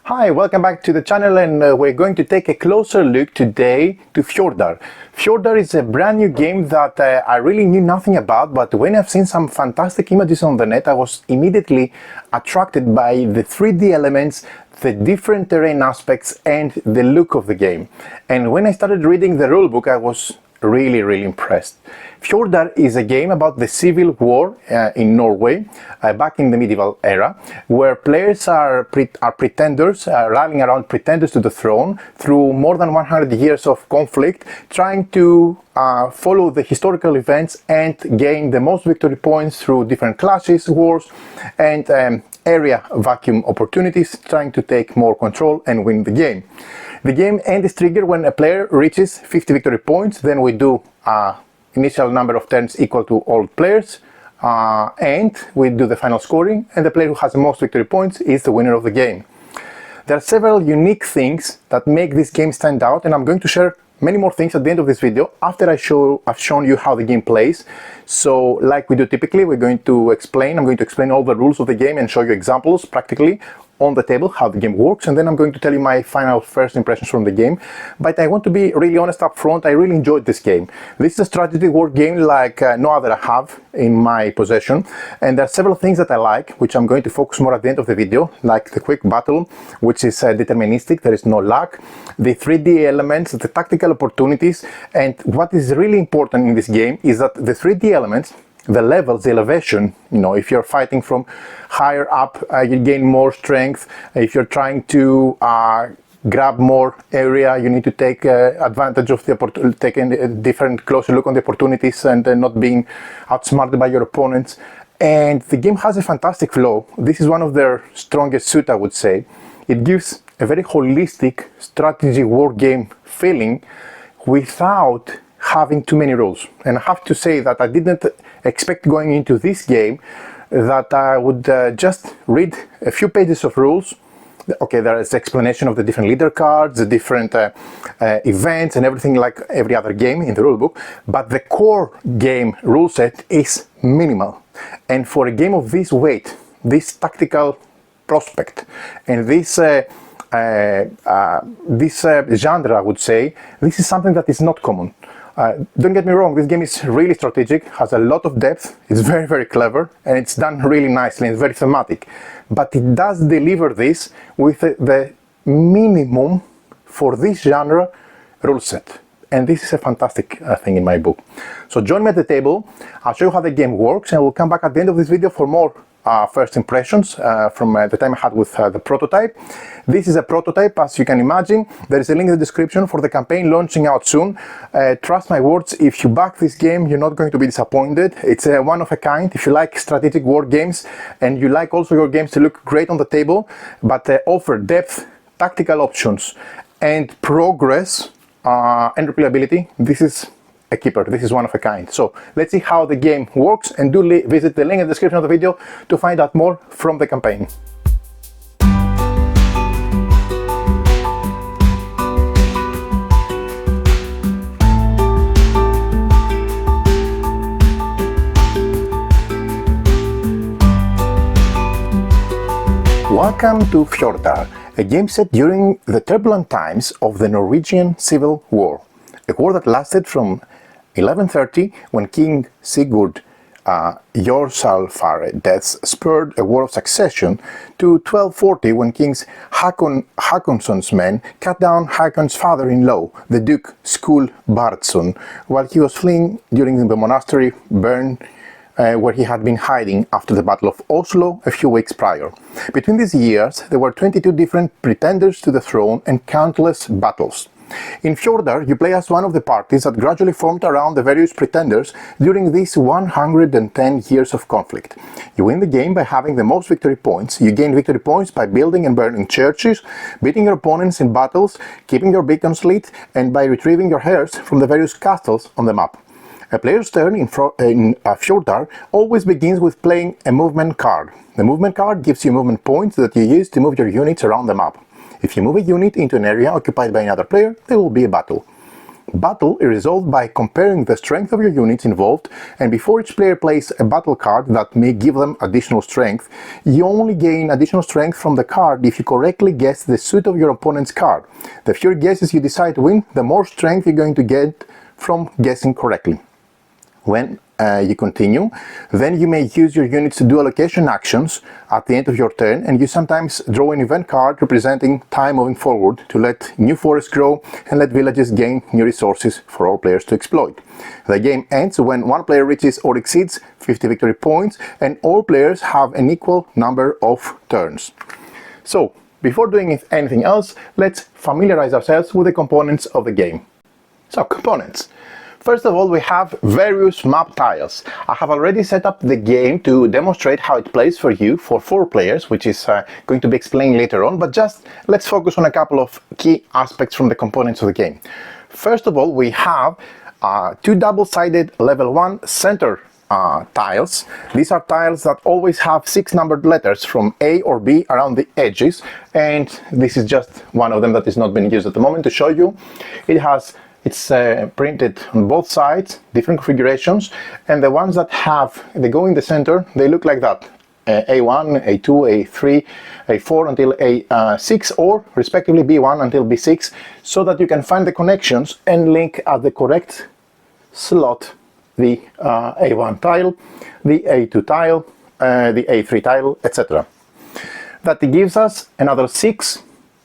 Hi, welcome back to the channel, and we're going to take a closer look today to Fjordar. Fjordar is a brand new game that I really knew nothing about, but when I've seen some fantastic images on the net, I was immediately attracted by the 3D elements, the different terrain aspects, and the look of the game. And when I started reading the rulebook, I was really impressed. Fjordar is a game about the civil war in Norway back in the medieval era, where players are pretenders, rallying around pretenders to the throne through more than 100 years of conflict, trying to follow the historical events and gain the most victory points through different clashes, wars, and area vacuum opportunities, trying to take more control and win the game. The game end is triggered when a player reaches 50 victory points. Then we do initial number of turns equal to all players, and we do the final scoring, and the player who has the most victory points is the winner of the game. There are several unique things that make this game stand out, and I'm going to share many more things at the end of this video after I've shown you how the game plays. So like we do typically, I'm going to explain all the rules of the game and show you examples practically on the table how the game works, and then I'm going to tell you my first impressions from the game. But I want to be really honest up front, I really enjoyed this game. This is a strategy war game like no other I have in my possession, and there are several things that I like, which I'm going to focus more at the end of the video, like the quick battle, which is deterministic, there is no luck, the 3D elements, the tactical opportunities, and what is really important in this game is that the 3D elements, the levels, the elevation, if you're fighting from higher up, you gain more strength. If you're trying to grab more area, you need to take advantage of taking a different, closer look on the opportunities and not being outsmarted by your opponents. And the game has a fantastic flow. This is one of their strongest suit, I would say. It gives a very holistic strategy war game feeling without having too many rules. And I have to say that I didn't expect going into this game that I would just read a few pages of rules. Okay, there is explanation of the different leader cards, the different events and everything like every other game in the rulebook, but the core game rule set is minimal. And for a game of this weight, this tactical prospect, and this genre, I would say, this is something that is not common. Don't get me wrong, this game is really strategic, has a lot of depth, it's very clever, and it's done really nicely and very thematic. But it does deliver this with the minimum for this genre rule set. And this is a fantastic thing in my book. So join me at the table, I'll show you how the game works, and we'll come back at the end of this video for more first impressions from the time I had with the prototype. This is a prototype, as you can imagine. There is a link in the description for the campaign launching out soon. Trust my words, if you back this game, you're not going to be disappointed. It's a one of a kind. If you like strategic war games and you like also your games to look great on the table, but offer depth, tactical options, and progress and replayability, this is a keeper. This is one of a kind. So let's see how the game works, and do visit the link in the description of the video to find out more from the campaign. Welcome to Fjordar, a game set during the turbulent times of the Norwegian Civil War, a war that lasted from 1130, when King Sigurd Jorsalfar deaths spurred a war of succession, to 1240, when King Hakonsson's men cut down Hakon's father-in-law, the Duke Skul Bardsson, while he was fleeing during the monastery burn where he had been hiding after the Battle of Oslo a few weeks prior. Between these years, there were 22 different pretenders to the throne and countless battles. In Fjordar, you play as one of the parties that gradually formed around the various pretenders during these 110 years of conflict. You win the game by having the most victory points. You gain victory points by building and burning churches, beating your opponents in battles, keeping your beacons lit, and by retrieving your heirs from the various castles on the map. A player's turn in Fjordar always begins with playing a movement card. The movement card gives you movement points that you use to move your units around the map. If you move a unit into an area occupied by another player, there will be a battle. Battle is resolved by comparing the strength of your units involved, and before each player plays a battle card that may give them additional strength, you only gain additional strength from the card if you correctly guess the suit of your opponent's card. The fewer guesses you decide to win, the more strength you're going to get from guessing correctly. When you continue, then you may use your units to do allocation actions at the end of your turn, and you sometimes draw an event card representing time moving forward to let new forests grow and let villages gain new resources for all players to exploit. The game ends when one player reaches or exceeds 50 victory points and all players have an equal number of turns. So, before doing anything else, let's familiarize ourselves with the components of the game. So, components. First of all, we have various map tiles. I have already set up the game to demonstrate how it plays for you for 4 players, which is going to be explained later on, but just let's focus on a couple of key aspects from the components of the game. First of all, we have 2 double-sided level 1 center tiles. These are tiles that always have 6 numbered letters from A or B around the edges, and this is just one of them that is not being used at the moment to show you. It's printed on both sides, different configurations, and the ones that they go in the center, they look like that. A1, A2, A3, A4 until A6, or respectively B1 until B6, so that you can find the connections and link at the correct slot the A1 tile, the A2 tile, the A3 tile, etc. That gives us another 6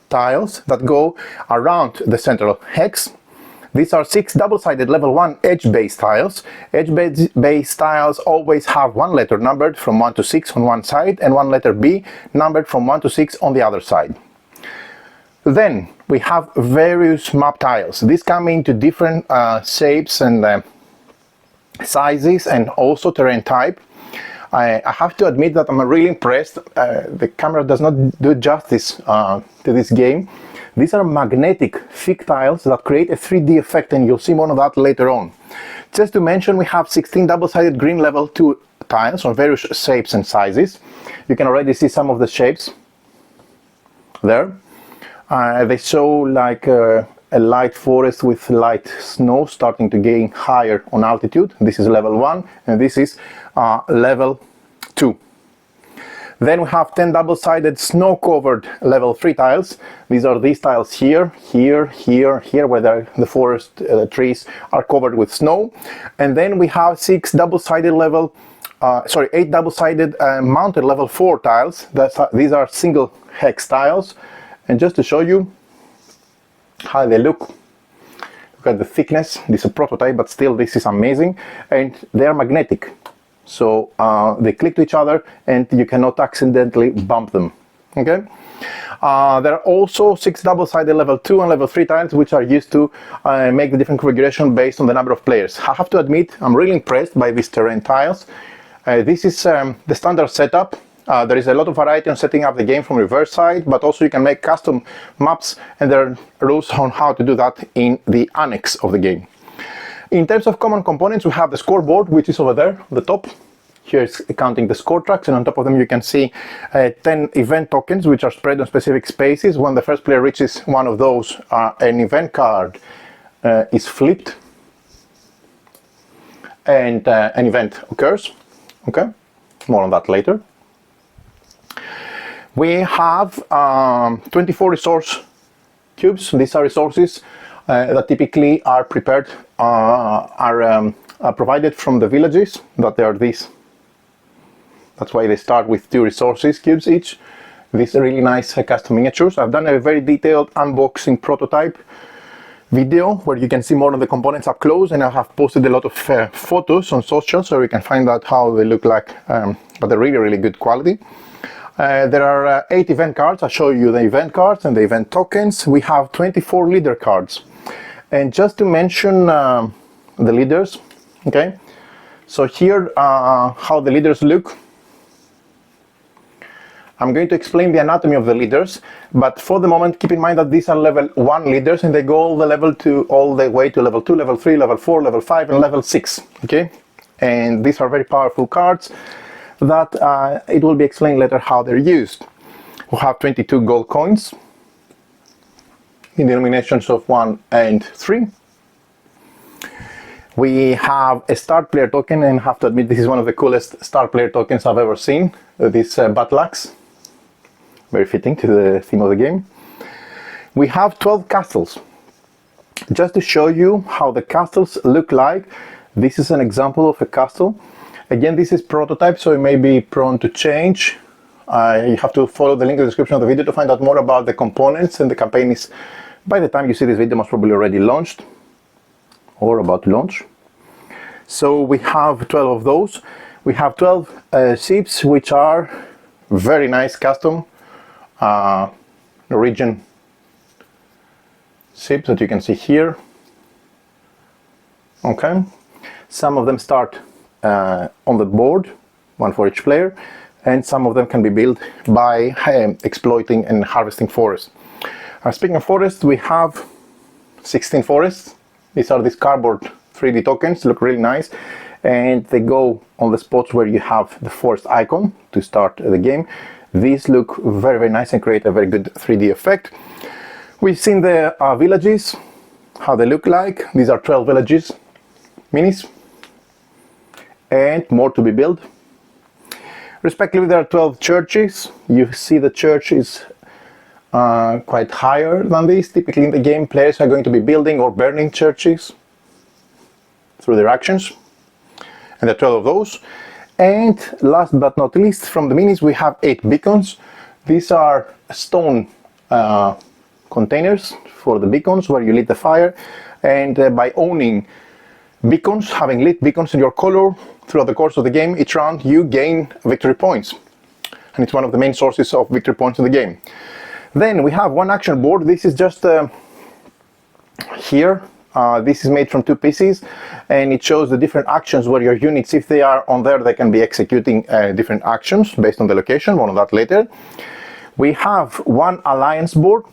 tiles that go around the central hex. These are 6 double-sided level 1 edge-based tiles. Edge-based tiles always have 1 letter numbered from 1 to 6 on one side and 1 letter B numbered from 1 to 6 on the other side. Then we have various map tiles. These come into different shapes and sizes and also terrain type. I have to admit that I'm really impressed. The camera does not do justice to this game. These are magnetic thick tiles that create a 3D effect, and you'll see more of that later on. Just to mention, we have 16 double-sided green level 2 tiles on various shapes and sizes. You can already see some of the shapes there. They show like a light forest with light snow starting to gain higher on altitude. This is level 1 and this is level 2. Then we have 10 double-sided snow-covered level 3 tiles. These are these tiles here, here, here, here, where the forest trees are covered with snow. And then we have 8 double-sided mounted level 4 tiles. These are single hex tiles. And just to show you how they look at the thickness. This is a prototype, but still this is amazing. And they are magnetic. So they click to each other and you cannot accidentally bump them. Okay. There are also 6 double-sided level 2 and level 3 tiles which are used to make the different configuration based on the number of players. I have to admit, I'm really impressed by these terrain tiles. This is the standard setup. There is a lot of variety on setting up the game from reverse side, but also you can make custom maps, and there are rules on how to do that in the annex of the game. In terms of common components, we have the scoreboard, which is over there, on the top. Here is counting the score tracks, and on top of them you can see 10 event tokens, which are spread on specific spaces. When the first player reaches one of those, an event card is flipped, and an event occurs. Okay, more on that later. We have 24 resource cubes. These are resources that typically are prepared, provided from the villages, that they are these. That's why they start with 2 resources cubes each. These are really nice custom miniatures. I've done a very detailed unboxing prototype video where you can see more of the components up close, and I have posted a lot of photos on social so you can find out how they look like, but they're really, really good quality. There are 8 event cards. I'll show you the event cards and the event tokens. We have 24 leader cards. And just to mention the leaders, okay? So here, how the leaders look. I'm going to explain the anatomy of the leaders, but for the moment, keep in mind that these are level 1 leaders, and they go all the way to level 2, level 3, level 4, level 5, and level 6, okay? And these are very powerful cards that it will be explained later how they're used. We have 22 gold coins in denominations of 1 and 3. We have a start player token, and I have to admit this is one of the coolest start player tokens I've ever seen. This battle axe, very fitting to the theme of the game. We have 12 castles. Just to show you how the castles look like, this is an example of a castle. Again, this is prototype, so it may be prone to change. You have to follow the link in the description of the video to find out more about the components, and the campaign is, by the time you see this video, most probably already launched or about to launch. So we have 12 of those. We have 12 ships, which are very nice custom Norwegian ships that you can see here. Okay, some of them start on the board, one for each player, and some of them can be built by exploiting and harvesting forests. Speaking of forests, we have 16 forests. These are these cardboard 3D tokens, look really nice, and they go on the spots where you have the forest icon to start the game. These look very, very nice and create a very good 3D effect. We've seen the villages, how they look like. These are 12 villages, minis, and more to be built. Respectively, there are 12 churches. You see the church is quite higher than this. Typically in the game, players are going to be building or burning churches through their actions, and there are 12 of those. And last but not least, from the minis, we have 8 beacons. These are stone containers for the beacons where you lit the fire, and by owning beacons, having lit beacons in your color throughout the course of the game, each round you gain victory points, and it's one of the main sources of victory points in the game. Then we have one action board. This is just here. This is made from 2 pieces, and it shows the different actions where your units, if they are on there, they can be executing different actions based on the location. More on that later. We have one alliance board.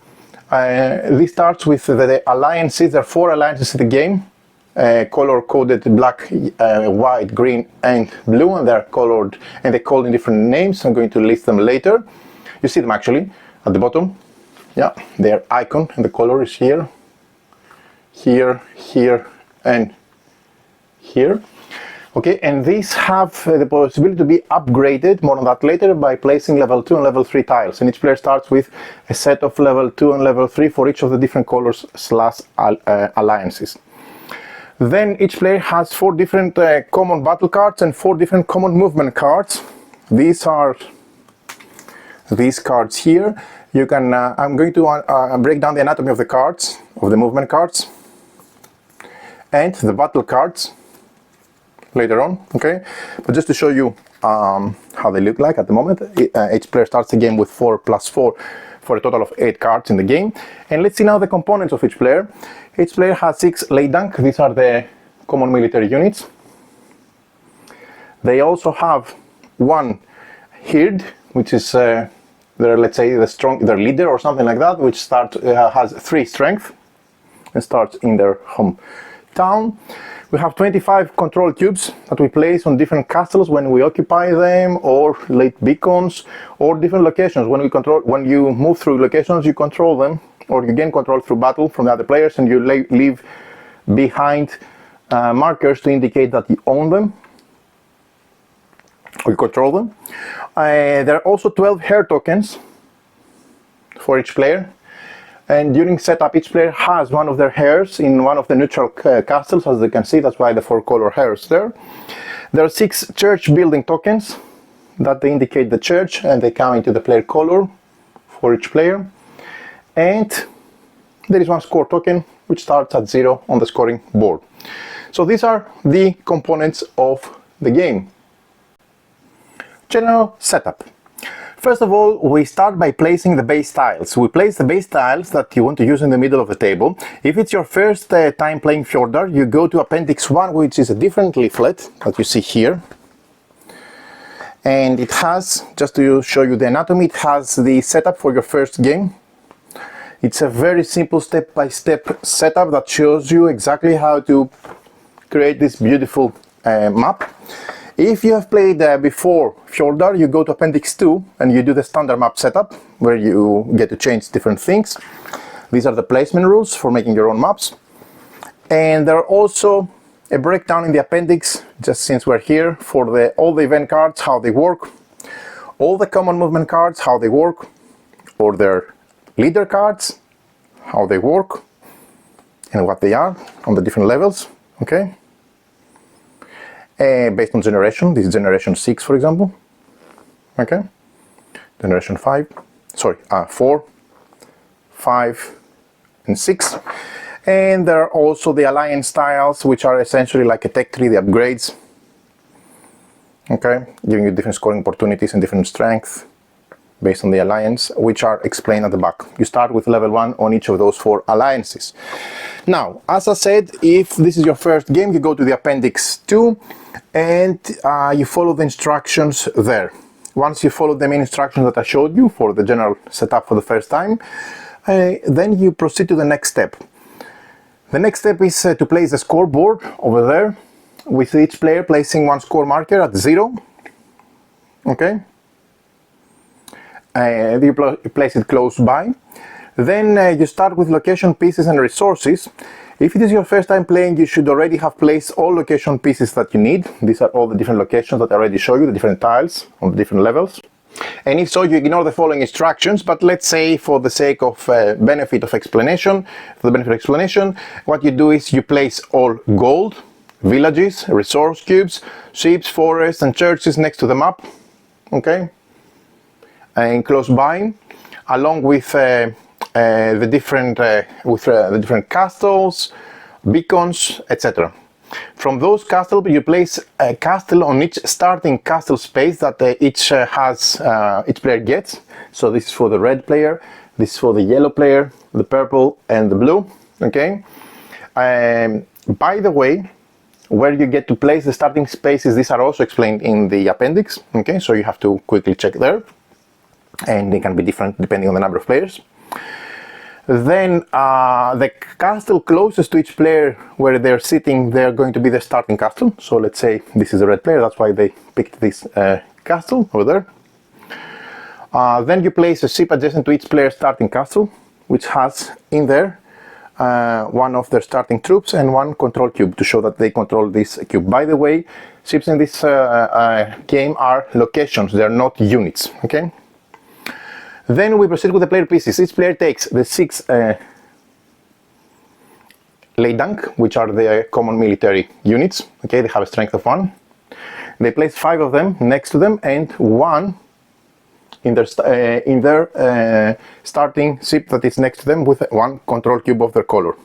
This starts with the alliances. There are 4 alliances in the game, color coded black, white, green, and blue, and they're colored and they're called in different names. I'm going to list them later. You see them actually at the bottom. Yeah, their icon and the color is here, here, here, and here. Okay, and these have the possibility to be upgraded, more on that later, by placing level 2 and level 3 tiles. And each player starts with a set of level 2 and level 3 for each of the different colors slash alliances. Then each player has 4 different common battle cards and 4 different common movement cards. These are these cards here. You can I'm going to break down the anatomy of the cards, of the movement cards, and the battle cards later on. Okay, but just to show you how they look like at the moment, each player starts the game with 4 plus 4 for a total of 8 cards in the game. And let's see now the components of each player. Each player has 6 Leydunk. These are the common military units. They also have 1 Hird, which is let's say their leader or something like that, which has 3 strength and starts in their hometown. We have 25 control cubes that we place on different castles when we occupy them, or late beacons, or different locations. When you move through locations, you control them, or you gain control through battle from the other players, and you leave behind markers to indicate that you own them or you control them. There are also 12 hair tokens for each player. And during setup, each player has one of their hairs in one of the neutral castles, as you can see. That's why the 4 color hairs there. There are 6 church building tokens that they indicate the church, and they come into the player color for each player. And there is 1 score token which starts at 0 on the scoring board. So these are the components of the game. General setup. First of all, we start by placing the base tiles. We place the base tiles that you want to use in the middle of the table. If it's your first time playing Fjordar, you go to Appendix 1, which is a different leaflet that you see here. And it has, just to show you the anatomy, it has the setup for your first game. It's a very simple step-by-step setup that shows you exactly how to create this beautiful map. If you have played before Fjordar, you go to Appendix 2 and you do the standard map setup, where you get to change different things. These are the placement rules for making your own maps. And there are also a breakdown in the appendix, just since we're here, for all the event cards, how they work, all the common movement cards, how they work, or their leader cards, how they work, and what they are on the different levels, okay? Based on generation, this is generation 6, for example, okay? Generation 4, 5, and 6. And there are also the alliance styles, which are essentially like a tech tree, the upgrades, okay, giving you different scoring opportunities and different strength based on the alliance, which are explained at the back. You start with level 1 on each of those 4 alliances. Now, as I said, if this is your first game, you go to the appendix 2 and you follow the instructions there. Once you follow the main instructions that I showed you for the general setup for the first time, then you proceed to the next step. The next step is to place the scoreboard over there, with each player placing one score marker at 0. Okay? You place it close by. Then you start with location pieces and resources. If it is your first time playing, you should already have placed all location pieces that you need. These are all the different locations that I already showed you, the different tiles on the different levels. And if so, you ignore the following instructions, but let's say for the sake of benefit of explanation, what you do is you place all gold, villages, resource cubes, ships, forests, and churches next to the map, okay, and close by, along with the different castles, beacons, etc. From those castles, you place a castle on each starting castle space that each player gets. So this is for the red player, this is for the yellow player, the purple, and the blue. Okay. By the way, where you get to place the starting spaces, these are also explained in the appendix. Okay, so you have to quickly check there, and they can be different depending on the number of players. Then the castle closest to each player where they're sitting, they're going to be the starting castle. So let's say this is a red player, that's why they picked this castle over there. Then you place a ship adjacent to each player's starting castle, which has in there one of their starting troops and one control cube to show that they control this cube. By the way, ships in this game are locations, they are not units, okay? Then we proceed with the player pieces. Each player takes the 6 Leydang, which are the common military units. Okay, they have a strength of 1. They place 5 of them next to them and 1 in their starting ship that is next to them with 1 control cube of their color.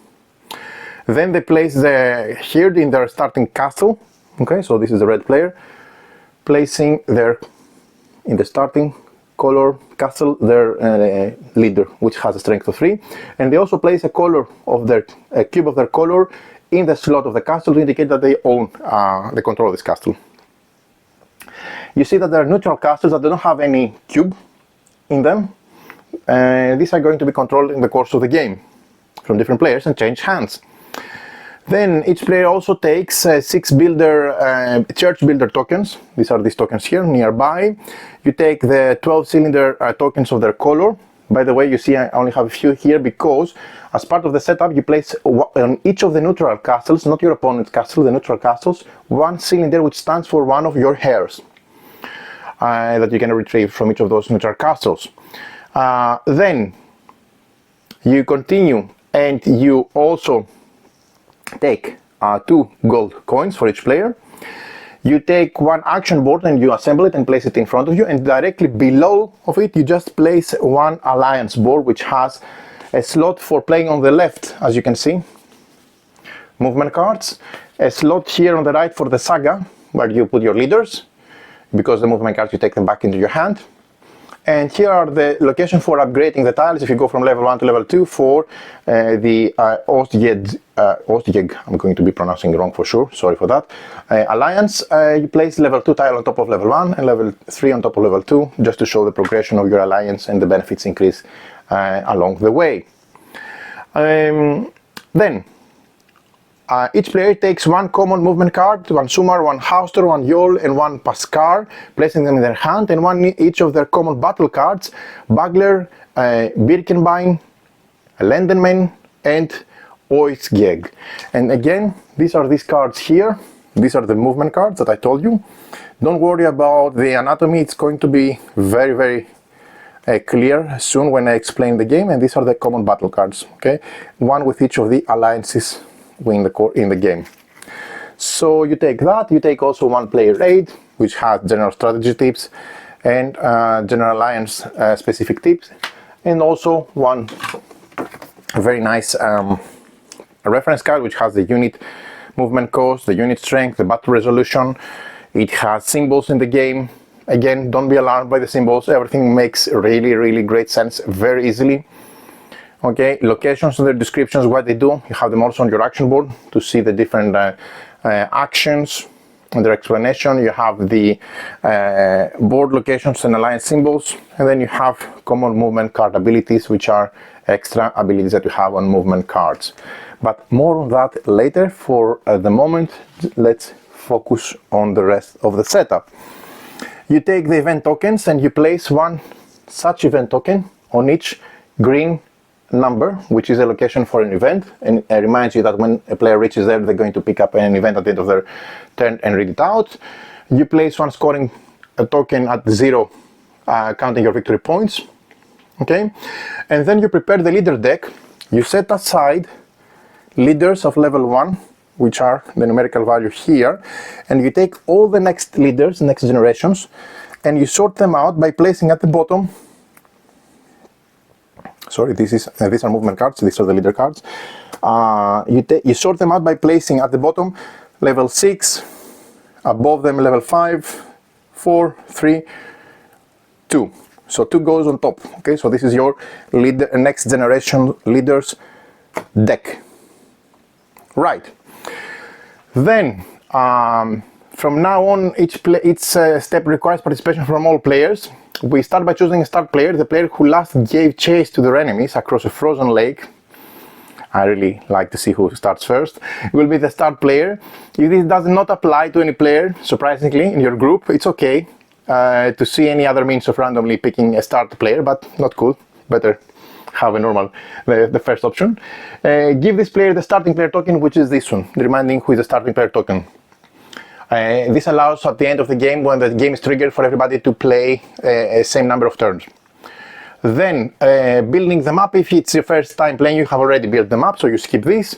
Then they place here in their starting castle. Okay, so this is the red player, placing in the starting color castle their leader, which has a strength of 3, and they also place a color of a cube of their color in the slot of the castle to indicate that they own the control of this castle. You see that there are neutral castles that don't have any cube in them. These are going to be controlled in the course of the game from different players and change hands. Then each player also takes 6 church builder tokens. These are these tokens here nearby. You take the 12 cylinder tokens of their color. By the way, you see I only have a few here because as part of the setup you place on each of the neutral castles, not your opponent's castle, the neutral castles, 1 cylinder which stands for one of your hairs that you can retrieve from each of those neutral castles. Then you continue and you also take 2 gold coins for each player. You take 1 action board and you assemble it and place it in front of you, and directly below of it you just place 1 alliance board which has a slot for playing on the left, as you can see, movement cards, a slot here on the right for the saga where you put your leaders, because the movement cards you take them back into your hand. And here are the locations for upgrading the tiles if you go from level 1 to level 2 for the Ostjeg, I'm going to be pronouncing it wrong for sure, sorry for that, alliance. You place level 2 tile on top of level 1 and level 3 on top of level 2, just to show the progression of your alliance and the benefits increase along the way. Then each player takes 1 common movement card, 1 Sumar, 1 Hauster, 1 Yol, and 1 Paskar, placing them in their hand, and 1 each of their common battle cards, Bagler, Birkenbein, Lendenman, and BoardGameGeek. And again, these are these cards here. These are the movement cards that I told you. Don't worry about the anatomy, it's going to be very, very clear soon when I explain the game. And these are the common battle cards, okay? One with each of the alliances in the game. So you take that, you take also one player aid, which has general strategy tips and general alliance specific tips, and also one very nice reference card which has the unit movement cost, the unit strength, the battle resolution. It has symbols in the game. Again, don't be alarmed by the symbols, everything makes really, really great sense very easily. Okay, locations and their descriptions, what they do, you have them also on your action board to see the different actions and their explanation. You have the board locations and alliance symbols, and then you have common movement card abilities, which are extra abilities that you have on movement cards. But more on that later. For the moment, let's focus on the rest of the setup. You take the event tokens and you place one such event token on each green number, which is a location for an event, and it reminds you that when a player reaches there, they're going to pick up an event at the end of their turn and read it out. You place one scoring a token at 0, counting your victory points. Okay, and then you prepare the leader deck. You set aside leaders of level 1, which are the numerical value here, and you take all the next leaders, next generations, and you sort them out by placing at the bottom. Sorry, these are movement cards, these are the leader cards. You sort them out by placing at the bottom level 6, above them level 5, 4, 3, 2. So 2 goes on top. Okay, so this is your leader, next generation leaders deck. Right. Then from now on, each step requires participation from all players. We start by choosing a start player, the player who last gave chase to their enemies across a frozen lake. I really like to see who starts first. It will be the start player. If this does not apply to any player, surprisingly, in your group, it's okay to see any other means of randomly picking a start player, but not cool. Better have a normal, the first option. Give this player the starting player token, which is this one, reminding who is the starting player token. This allows at the end of the game, when the game is triggered, for everybody to play a same number of turns. Then building the map, if it's your first time playing, you have already built the map, so you skip this.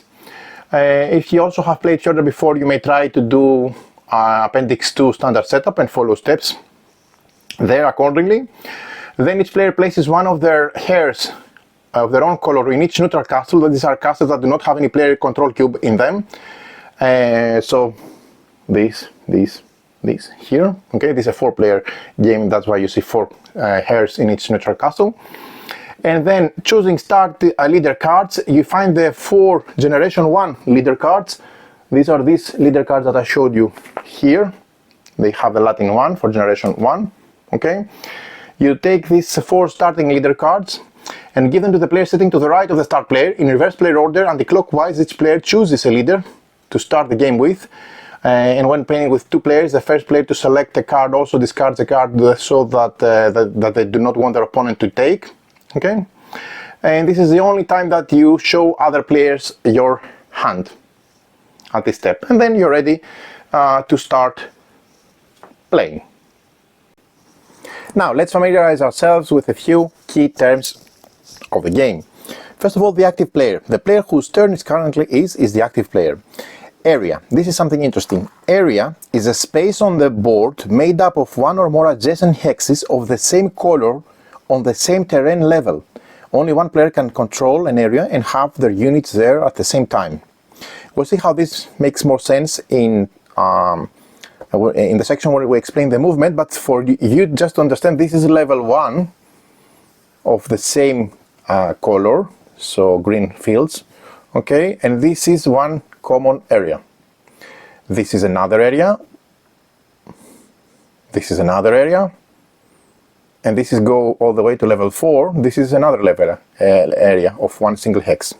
If you also have played Fjordar before, you may try to do Appendix 2 standard setup and follow steps there accordingly. Then each player places one of their hairs of their own color in each neutral castle. These are castles that do not have any player control cube in them. So this here. Okay, this is a 4-player game, that's why you see 4 hairs in each neutral castle. And then choosing start leader cards, you find the 4 generation 1 leader cards. These are these leader cards that I showed you here. They have the Latin 1 for generation 1. Okay, you take these 4 starting leader cards and give them to the player sitting to the right of the start player in reverse player order, anti-clockwise. Each player chooses a leader to start the game with. And when playing with 2 players, the first player to select a card also discards a card so that that they do not want their opponent to take. Okay, and this is the only time that you show other players your hand at this step, and then you're ready to start playing. Now let's familiarize ourselves with a few key terms of the game. First of all, the active player. The player whose turn it currently is the active player. Area. This is something interesting. Area is a space on the board made up of 1 or more adjacent hexes of the same color on the same terrain level. Only one player can control an area and have their units there at the same time. We'll see how this makes more sense in the section where we explain the movement, but for you just to understand, this is level 1 of the same color, so green fields, okay, and this is one common area. This is another area, this is another area, and this is go all the way to level 4. This is another level area of one single hex.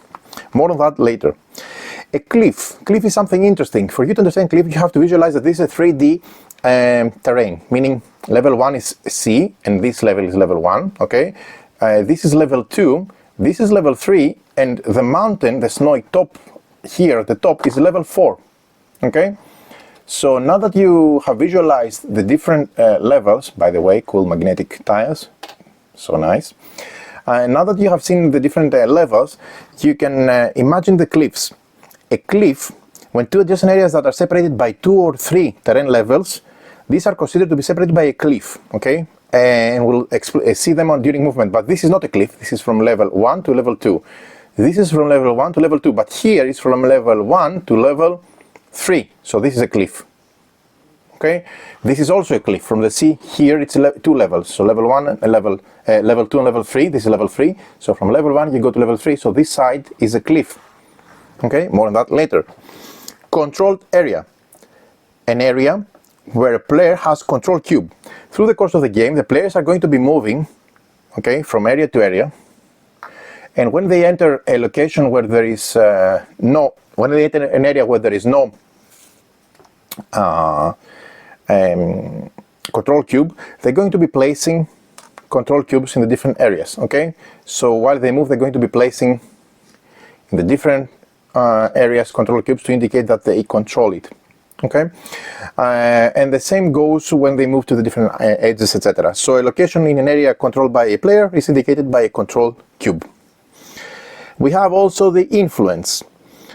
More on that later. A cliff. Cliff is something interesting. For you to understand cliff, you have to visualize that this is a 3D terrain, meaning level 1 is C, and this level is level 1, okay? This is level 2, This is level 3, and the mountain, the snowy top here at the top, is level 4. Okay? So now that you have visualized the different levels, by the way, cool magnetic tiles, so nice. Now that you have seen the different levels, you can imagine the cliffs. A cliff, when two adjacent areas that are separated by 2 or 3 terrain levels, these are considered to be separated by a cliff, okay? And we'll see them during movement, but this is not a cliff. This is from level 1 to level 2. This is from level 1 to level 2, but here is from level 1 to level 3. So this is a cliff. Okay, this is also a cliff. From the sea here it's 2 levels. So level 1 and level 2 and level 3. This is level 3. So from level 1 you go to level 3. So this side is a cliff. Okay, more on that later. Controlled area. An area where a player has control cube. Through the course of the game, the players are going to be moving, okay, from area to area. And when they enter a location where there is when they enter an area where there is no control cube, they're going to be placing control cubes in the different areas, okay? So while they move, they're going to be placing in the different areas control cubes to indicate that they control it, okay? And the same goes when they move to the different edges, etc. So a location in an area controlled by a player is indicated by a control cube. We have also the influence.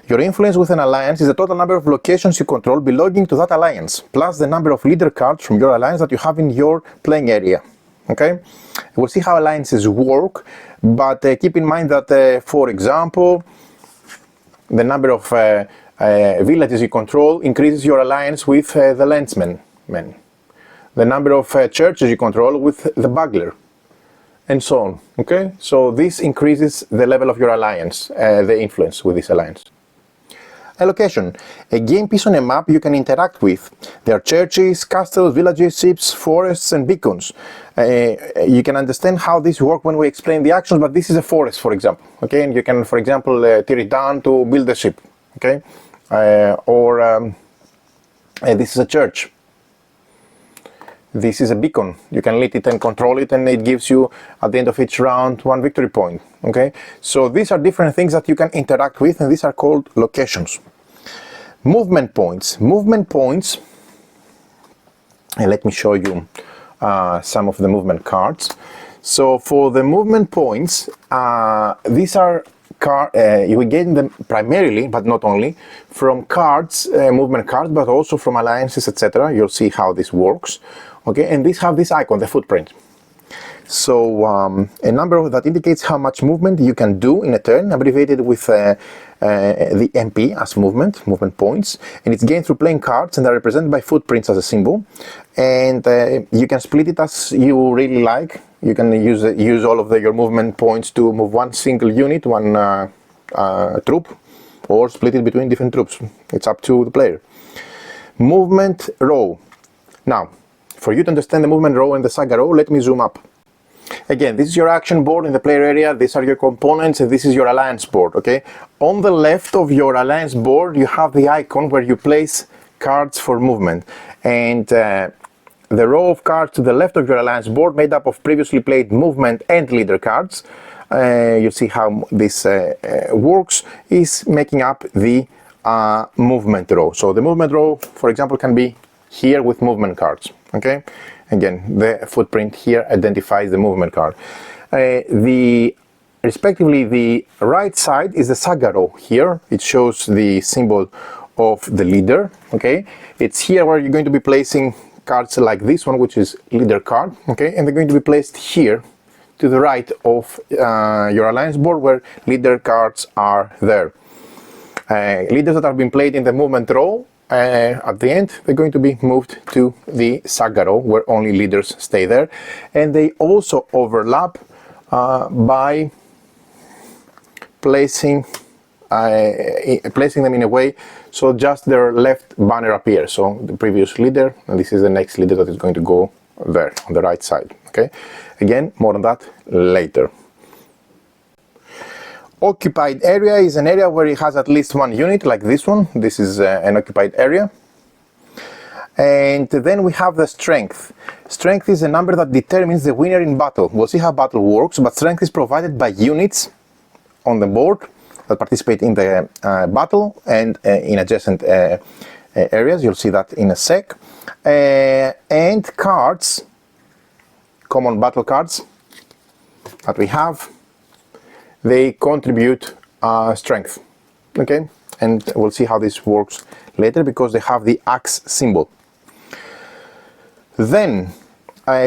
Your influence with an alliance is the total number of locations you control belonging to that alliance, plus the number of leader cards from your alliance that you have in your playing area. Okay? We'll see how alliances work, but keep in mind that, for example, the number of villages you control increases your alliance with the lensmen. The number of churches you control with the bugler, and so on. Okay? So this increases the level of your alliance, the influence with this alliance. A location, a game piece on a map you can interact with. There are churches, castles, villages, ships, forests, and beacons. You can understand how this works when we explain the actions, but this is a forest, for example. Okay, and you can, for example, tear it down to build a ship. Okay, this is a church. This is a beacon. You can lit it and control it, and it gives you, at the end of each round, 1 victory point. Okay, so these are different things that you can interact with, and these are called locations. Movement points. Movement points, and let me show you some of the movement cards. So for the movement points, these are you get them primarily, but not only, from cards, movement cards, but also from alliances, etc. You'll see how this works. Okay, and these have this icon, the footprint. So a number that indicates how much movement you can do in a turn, abbreviated with the MP as movement points, and it's gained through playing cards and are represented by footprints as a symbol. And you can split it as you really like. You can use all of your movement points to move one single unit, one troop, or split it between different troops. It's up to the player. Movement row. Now, for you to understand the movement row and the saga row, let me zoom up. Again, this is your action board in the player area, these are your components, and this is your alliance board, okay? On the left of your alliance board, you have the icon where you place cards for movement. And the row of cards to the left of your alliance board, made up of previously played movement and leader cards, you see how this works, is making up the movement row. So the movement row, for example, can be here with movement cards, okay? Again, the footprint here identifies the movement card. Respectively, the right side is the saga row here. It shows the symbol of the leader, okay? It's here where you're going to be placing cards like this one, which is leader card, okay? And they're going to be placed here to the right of your alliance board where leader cards are there. Leaders that have been played in the movement row, at the end, they're going to be moved to the saga row where only leaders stay there, and they also overlap by placing them in a way so just their left banner appears. So the previous leader, and this is the next leader that is going to go there on the right side. Okay, again, more on that later. Occupied area is an area where it has at least one unit, like this one. This is an occupied area. And then we have the strength. Strength is a number that determines the winner in battle. We'll see how battle works, but strength is provided by units on the board that participate in the battle and in adjacent areas. You'll see that in a sec. And cards, common battle cards that we have, they contribute strength. Okay, and we'll see how this works later because they have the axe symbol. Then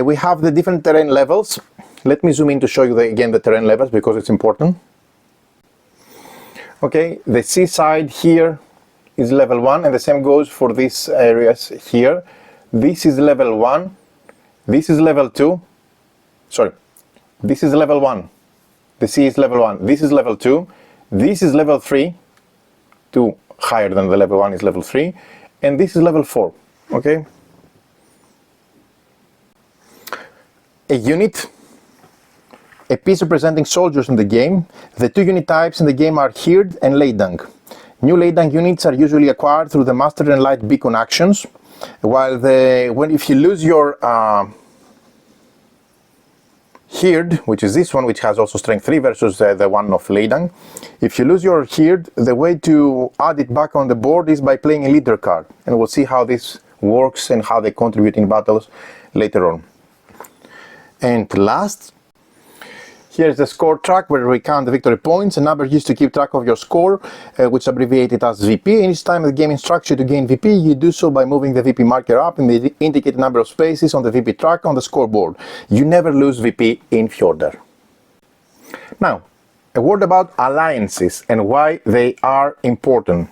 we have the different terrain levels. Let me zoom in to show you again the terrain levels because it's important. Okay, the seaside here is level 1, and the same goes for these areas here. This is level 1, this is level 2, sorry, this is level 1, the sea is level 1, this is level 2, this is level 3, 2 higher than the level 1 is level 3, and this is level 4, okay? A unit, a piece representing soldiers in the game. The two unit types in the game are Hird and Leidang. New Leidang units are usually acquired through the Master and Light beacon actions, while if you lose your Hird, which is this one, which has also strength 3 versus the one of Leidang, if you lose your Hird, the way to add it back on the board is by playing a leader card, and we'll see how this works and how they contribute in battles later on. And last, here's the score track where we count the victory points, a number used to keep track of your score, which is abbreviated as VP. And each time the game instructs you to gain VP, you do so by moving the VP marker up in the indicated number of spaces on the VP track on the scoreboard. You never lose VP in Fjordar. Now, a word about alliances and why they are important.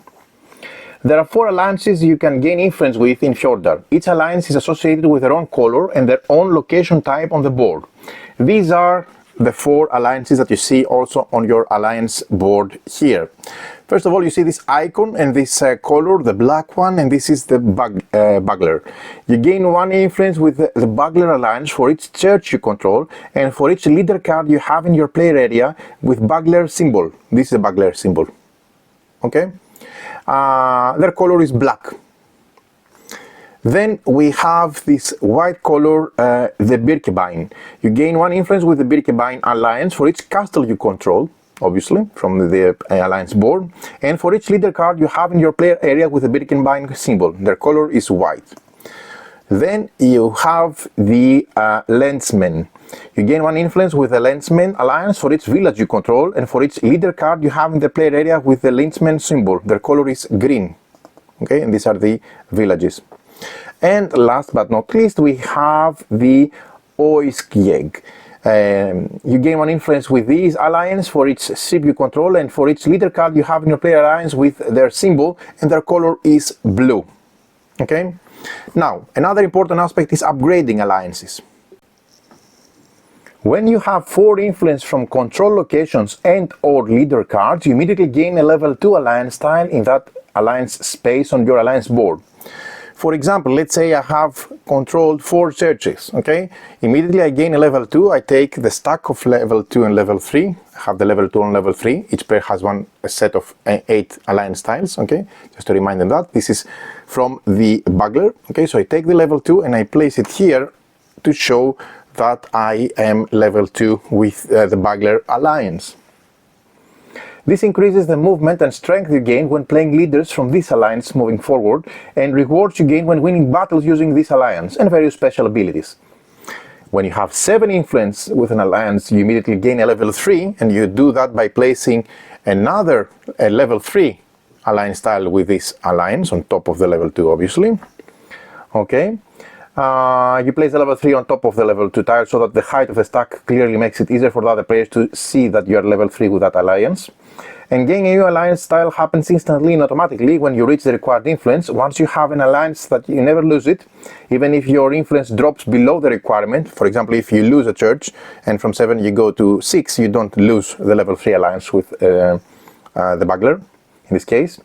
There are 4 alliances you can gain influence with in Fjordar. Each alliance is associated with their own color and their own location type on the board. These are the 4 alliances that you see also on your alliance board here. First of all, you see this icon and this color, the black one, and this is the Bugler. You gain 1 influence with the Bugler alliance for each church you control and for each leader card you have in your player area with Bugler symbol. This is the Bugler symbol. Okay? Their color is black. Then we have this white color, the Birkebein. You gain 1 influence with the Birkebein alliance for each castle you control, obviously, from the alliance board, and for each leader card you have in your player area with the Birkebein symbol. Their color is white. Then you have the Lensmen. You gain 1 influence with the Lensmen alliance for each village you control and for each leader card you have in the player area with the Lensmen symbol. Their color is green. Okay, and these are the villages. And last but not least, we have the Oiskjeg. You gain 1 influence with these alliance for each ship you control and for each leader card you have in your player alliance with their symbol, and their color is blue. Okay? Now, another important aspect is upgrading alliances. When you have 4 influence from control locations and or leader cards, you immediately gain a level 2 alliance tile in that alliance space on your alliance board. For example, let's say I have controlled 4 churches, okay? Immediately I gain a level 2, I take the stack of level 2 and level 3, I have the level 2 and level 3, each player has a set of 8 alliance tiles, okay? Just to remind them that, this is from the Bugler, okay? So I take the level 2 and I place it here to show that I am level 2 with the Bugler alliance. This increases the movement and strength you gain when playing leaders from this alliance moving forward, and rewards you gain when winning battles using this alliance, and various special abilities. When you have 7 influence with an alliance, you immediately gain a level 3, and you do that by placing another level 3 alliance tile with this alliance on top of the level 2, obviously. Okay. You place the level 3 on top of the level 2 tile so that the height of the stack clearly makes it easier for the other players to see that you are level 3 with that alliance. And gaining a new alliance tile happens instantly and automatically when you reach the required influence. Once you have an alliance, that you never lose it, even if your influence drops below the requirement. For example, if you lose a church and from 7 you go to 6, you don't lose the level 3 alliance with the Bugler in this case.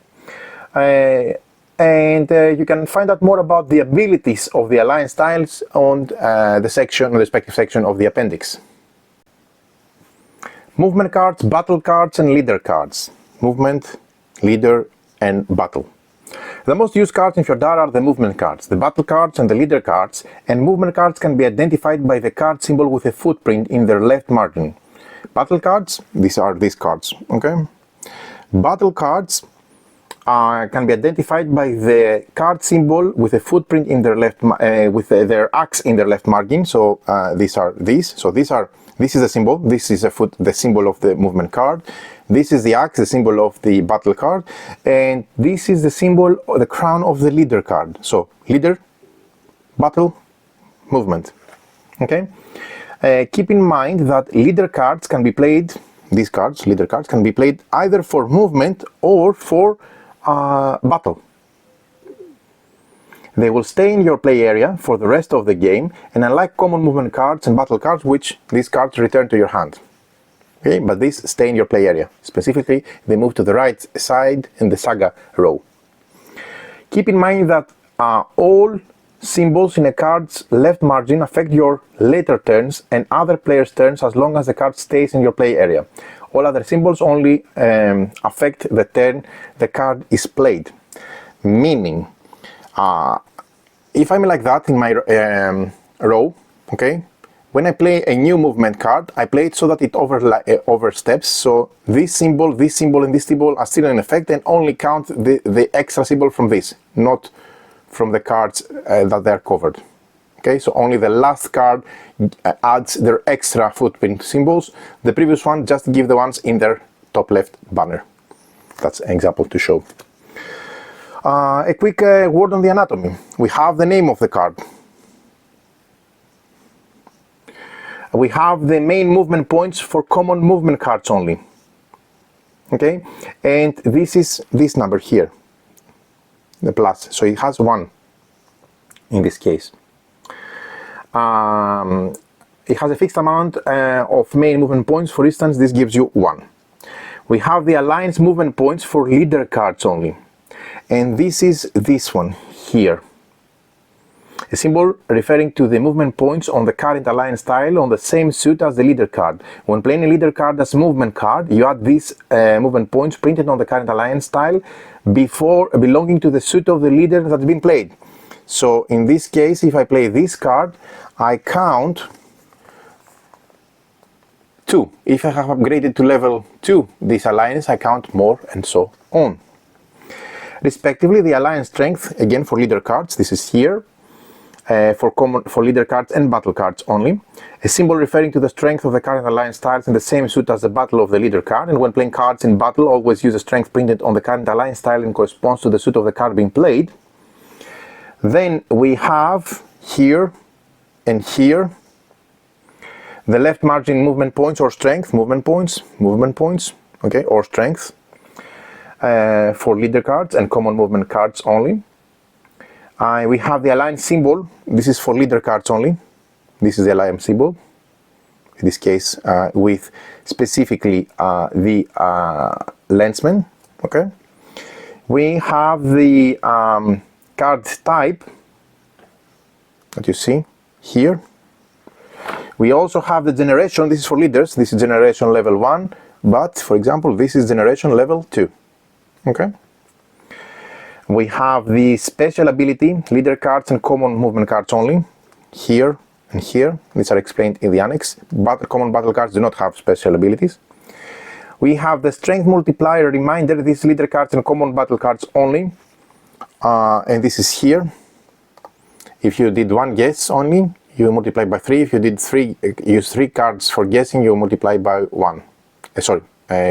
And you can find out more about the abilities of the alliance tiles on the respective section of the appendix. Movement cards, battle cards, and leader cards. Movement, leader, and battle. The most used cards in Fjordar are the movement cards, the battle cards, and the leader cards, and movement cards can be identified by the card symbol with a footprint in their left margin. Battle cards, these are these cards, okay? Battle cards can be identified by the card symbol with a footprint in their left, with their axe in their left margin. So these are these. So this is the symbol. This is the symbol of the movement card. This is the axe, the symbol of the battle card, and this is the symbol, or the crown of the leader card. So leader, battle, movement. Okay. Keep in mind that leader cards can be played. These cards, leader cards, can be played either for movement or for battle. They will stay in your play area for the rest of the game, and unlike common movement cards and battle cards, which these cards return to your hand. Okay, but these stay in your play area. Specifically, they move to the right side in the saga row. Keep in mind that all symbols in a card's left margin affect your later turns and other players' turns as long as the card stays in your play area. All other symbols only affect the turn the card is played. Meaning, if I'm like that in my row, okay, when I play a new movement card, I play it so that it oversteps. So this symbol, and this symbol are still in effect and only count the extra symbol from this, not from the cards that they're covered. Okay, so only the last card adds their extra footprint symbols. The previous one just give the ones in their top left banner. That's an example to show. A quick word on the anatomy. We have the name of the card. We have the main movement points for common movement cards only. Okay, and this is this number here, the plus, so it has 1 in this case. It has a fixed amount of main movement points. For instance, this gives you 1. We have the alliance movement points for leader cards only, and this is this one here, a symbol referring to the movement points on the current alliance tile on the same suit as the leader card. When playing a leader card as a movement card, you add these movement points printed on the current alliance tile before belonging to the suit of the leader that's been played. So in this case, if I play this card, I count 2. If I have upgraded to level 2 this alliance, I count more, and so on. Respectively, the alliance strength, again for leader cards, this is here, for leader cards and battle cards only. A symbol referring to the strength of the current alliance tiles in the same suit as the battle of the leader card, and when playing cards in battle, always use a strength printed on the current alliance tile and corresponds to the suit of the card being played. Then we have here and here the left margin movement points or strength, movement points, okay, or strength for leader cards and common movement cards only. We have the alliance symbol. This is for leader cards only. This is the alliance symbol. In this case, with specifically the lensman. Okay. We have the card type that you see here. We also have the generation. This is for leaders. This is generation level 1. But for example, this is generation level 2. Okay. We have the special ability, leader cards and common movement cards only, here and here. These are explained in the annex, but common battle cards do not have special abilities. We have the strength multiplier reminder, these leader cards and common battle cards only, and this is here. If you did 1 guess only, you multiply by 3. If you did use 3 cards for guessing, you multiply by 1.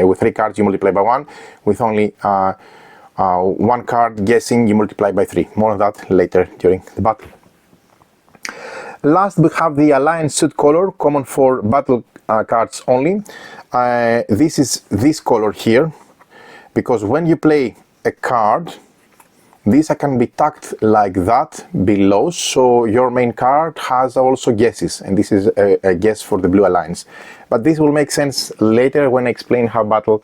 With 3 cards you multiply by 1, with only 1 card guessing you multiply by 3. More on that later during the battle. Last we have the alliance suit color, common for battle cards only. This is this color here, because when you play a card, these can be tucked like that below, so your main card has also guesses, and this is a guess for the blue alliance. But this will make sense later when I explain how battle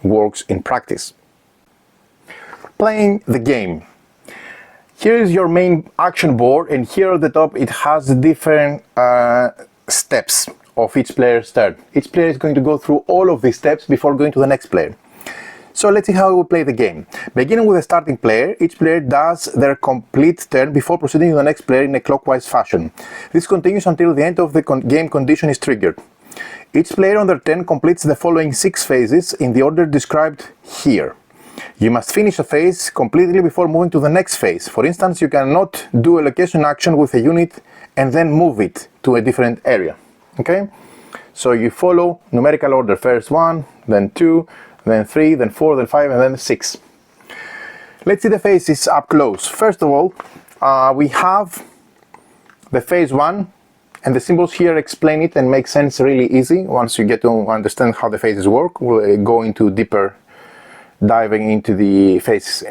works in practice. Playing the game. Here is your main action board, and here at the top it has the different steps of each player's turn. Each player is going to go through all of these steps before going to the next player. So let's see how we play the game. Beginning with the starting player, each player does their complete turn before proceeding to the next player in a clockwise fashion. This continues until the end of the game condition is triggered. Each player on their turn completes the following 6 phases in the order described here. You must finish a phase completely before moving to the next phase. For instance, you cannot do a location action with a unit and then move it to a different area. Okay? So you follow numerical order. First 1, then 2, then 3, then 4, then 5, and then 6. Let's see the phases up close. First of all, we have the phase 1, and the symbols here explain it and make sense really easy. Once you get to understand how the phases work, we'll go into deeper diving into the phases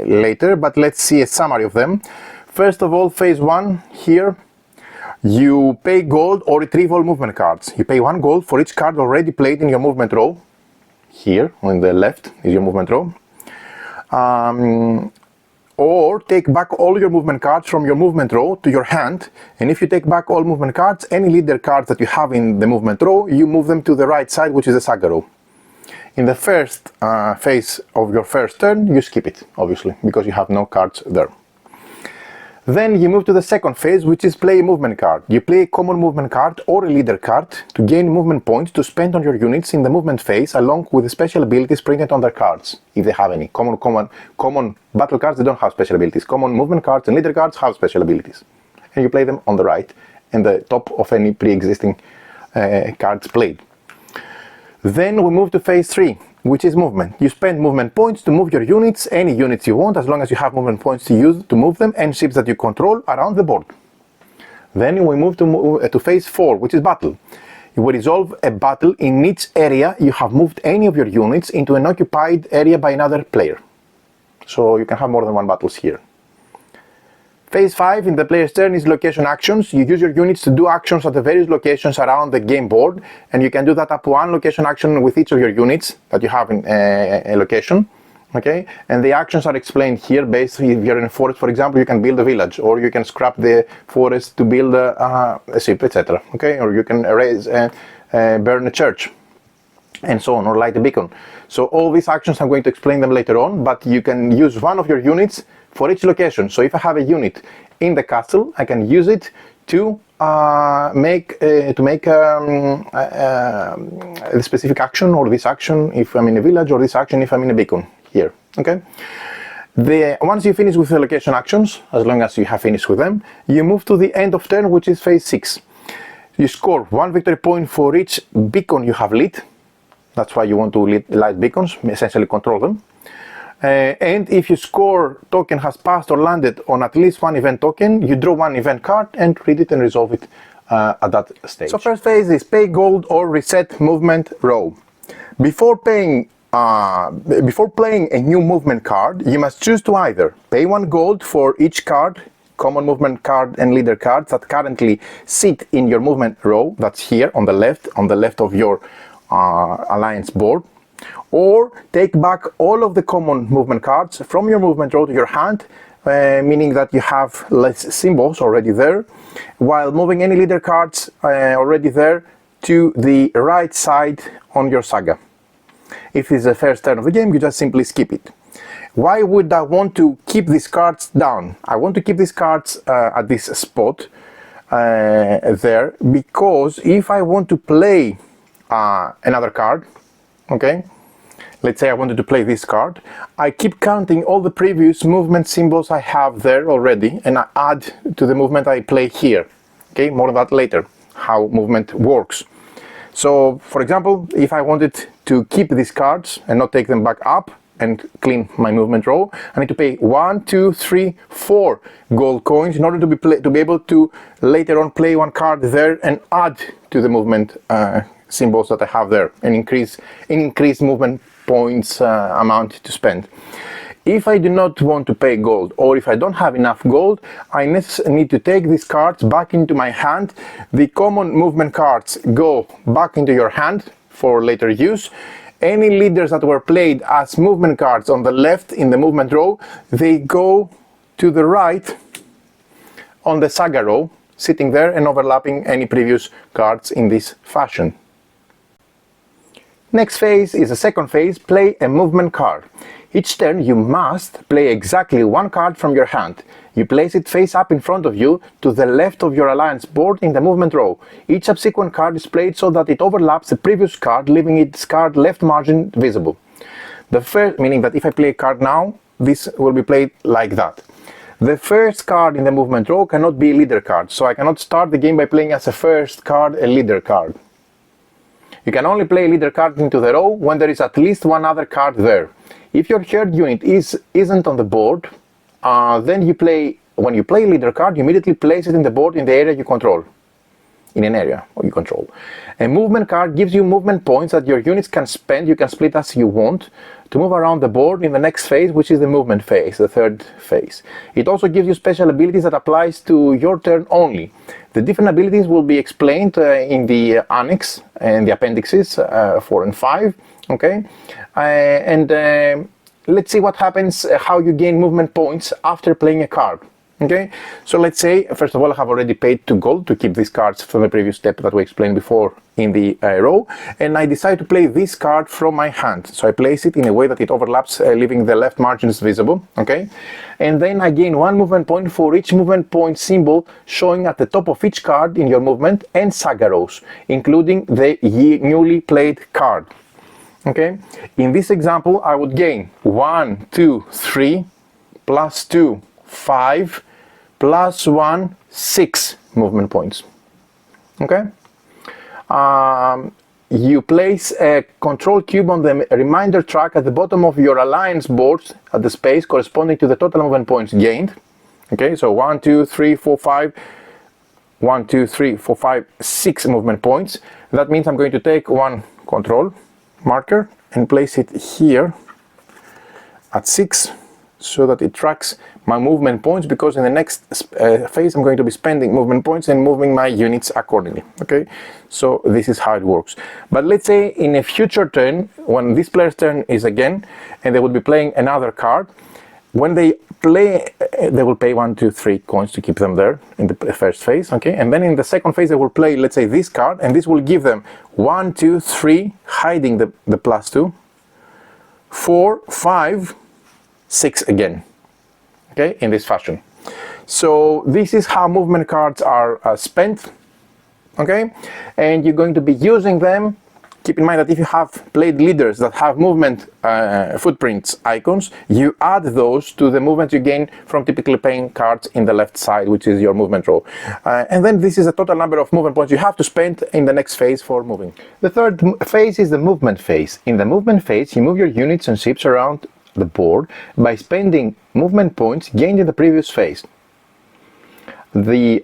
later, but let's see a summary of them. First of all, phase 1 here, you pay gold or retrieve all movement cards. You pay 1 gold for each card already played in your movement row. Here on the left is your movement row. Or take back all your movement cards from your movement row to your hand, and if you take back all movement cards, any leader cards that you have in the movement row, you move them to the right side, which is the saga row. In the first phase of your first turn, you skip it, obviously, because you have no cards there. Then you move to the second phase, which is play a movement card. You play a common movement card or a leader card to gain movement points to spend on your units in the movement phase, along with the special abilities printed on their cards, if they have any. Common battle cards, they don't have special abilities. Common movement cards and leader cards have special abilities. And you play them on the right and the top of any pre-existing cards played. Then we move to phase 3, which is movement. You spend movement points to move your units, any units you want, as long as you have movement points to use to move them, and ships that you control around the board. Then we move to phase 4, which is battle. You will resolve a battle in each area you have moved any of your units into an occupied area by another player. So you can have more than 1 battles here. Phase 5 in the player's turn is location actions. You use your units to do actions at the various locations around the game board, and you can do that up to 1 location action with each of your units that you have in a location. Okay, and the actions are explained here. Basically, if you're in a forest, for example, you can build a village, or you can scrap the forest to build a ship, etc. Okay, or you can burn a church, and so on, or light a beacon. So all these actions, I'm going to explain them later on, but you can use 1 of your units for each location. So if I have a unit in the castle, I can use it to make a specific action, or this action if I'm in a village, or this action if I'm in a beacon here. Okay. Once you finish with the location actions, as long as you have finished with them, you move to the end of turn, which is phase 6. You score 1 victory point for each beacon you have lit. That's why you want to light beacons, essentially control them. And if your score token has passed or landed on at least 1 event token, you draw 1 event card and read it and resolve it at that stage. So first phase is pay gold or reset movement row. Before playing a new movement card, you must choose to either pay 1 gold for each card, common movement card and leader cards that currently sit in your movement row, that's here on the left of your alliance board, or take back all of the common movement cards from your movement row to your hand, meaning that you have less symbols already there, while moving any leader cards already there to the right side on your saga. If it's the first turn of the game, you just simply skip it. Why would I want to keep these cards down? I want to keep these cards at this spot there, because if I want to play another card, okay, let's say I wanted to play this card, I keep counting all the previous movement symbols I have there already, and I add to the movement I play here. Okay, more on that later, how movement works. So, for example, if I wanted to keep these cards and not take them back up and clean my movement row, I need to pay 1, 2, 3, 4 gold coins in order to be able to later on play 1 card there and add to the movement symbols that I have there, and increase movement points amount to spend. If I do not want to pay gold, or if I don't have enough gold, I need to take these cards back into my hand. The common movement cards go back into your hand for later use. Any leaders that were played as movement cards on the left in the movement row, they go to the right on the saga row, sitting there and overlapping any previous cards in this fashion. Next phase is the second phase, play a movement card. Each turn you must play exactly one card from your hand. You place it face up in front of you to the left of your alliance board in the movement row. Each subsequent card is played so that it overlaps the previous card, leaving its card left margin visible. The first, meaning that if I play a card now, this will be played like that. The first card in the movement row cannot be a leader card, so I cannot start the game by playing as a first card a leader card. You can only play a leader card into the row when there is at least one other card there. If your herd unit isn't on the board, then when you play a leader card, you immediately place it in the board in the area you control. In an area you control. A movement card gives you movement points that your units can spend, you can split as you want, to move around the board in the next phase, which is the movement phase, the third phase. It also gives you special abilities that applies to your turn only. The different abilities will be explained in the annex and the appendixes 4 and 5. Okay, let's see what happens, how you gain movement points after playing a card. Okay, so let's say, first of all, I have already paid 2 gold to keep these cards from the previous step that we explained before in the row, and I decide to play this card from my hand. So I place it in a way that it overlaps, leaving the left margins visible. Okay, and then I gain 1 movement point for each movement point symbol showing at the top of each card in your movement and saga rows, including the newly played card. Okay, in this example, I would gain 1, 2, 3, plus 2, 5, plus 1, 6 movement points. Okay, you place a control cube on the reminder track at the bottom of your alliance board at the space corresponding to the total movement points gained. Okay, so 1, 2, 3, 4, 5, 1, 2, 3, 4, 5, 6 movement points. That means I'm going to take one control marker and place it here at 6 so that it tracks my movement points, because in the next phase I'm going to be spending movement points and moving my units accordingly. Okay, so this is how it works. But let's say in a future turn, when this player's turn is again and they will be playing another card, when they play, they will pay 1, 2, 3 coins to keep them there in the first phase. Okay, and then in the second phase they will play, let's say, this card, and this will give them 1, 2, 3, hiding the plus 2, 4, 5, 6 again. Okay, in this fashion. So this is how movement cards are spent. Okay, and you're going to be using them. Keep in mind that if you have played leaders that have movement footprints icons, you add those to the movement you gain from typically playing cards in the left side, which is your movement row. And then this is the total number of movement points you have to spend in the next phase for moving. The third phase is the movement phase. In the movement phase, you move your units and ships around the board by spending movement points gained in the previous phase. The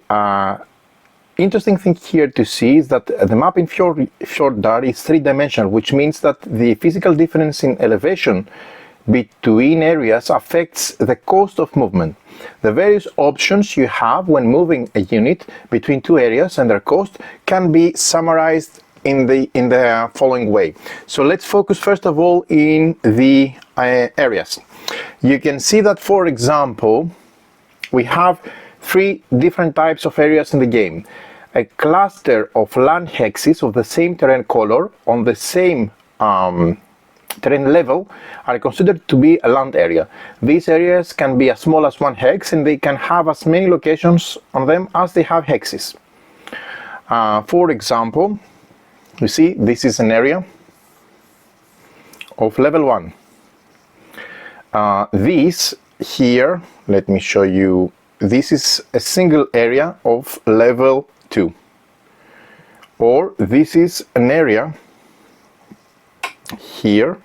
interesting thing here to see is that the map in Fjordar is 3-dimensional, which means that the physical difference in elevation between areas affects the cost of movement. The various options you have when moving a unit between 2 areas and their cost can be summarized in the following way. So let's focus first of all in the areas. You can see that, for example, we have 3 different types of areas in the game. A cluster of land hexes of the same terrain color on the same terrain level are considered to be a land area. These areas can be as small as 1 hex, and they can have as many locations on them as they have hexes. For example, you see, this is an area of level 1. This here, let me show you, this is a single area of level 2. Or this is an area here,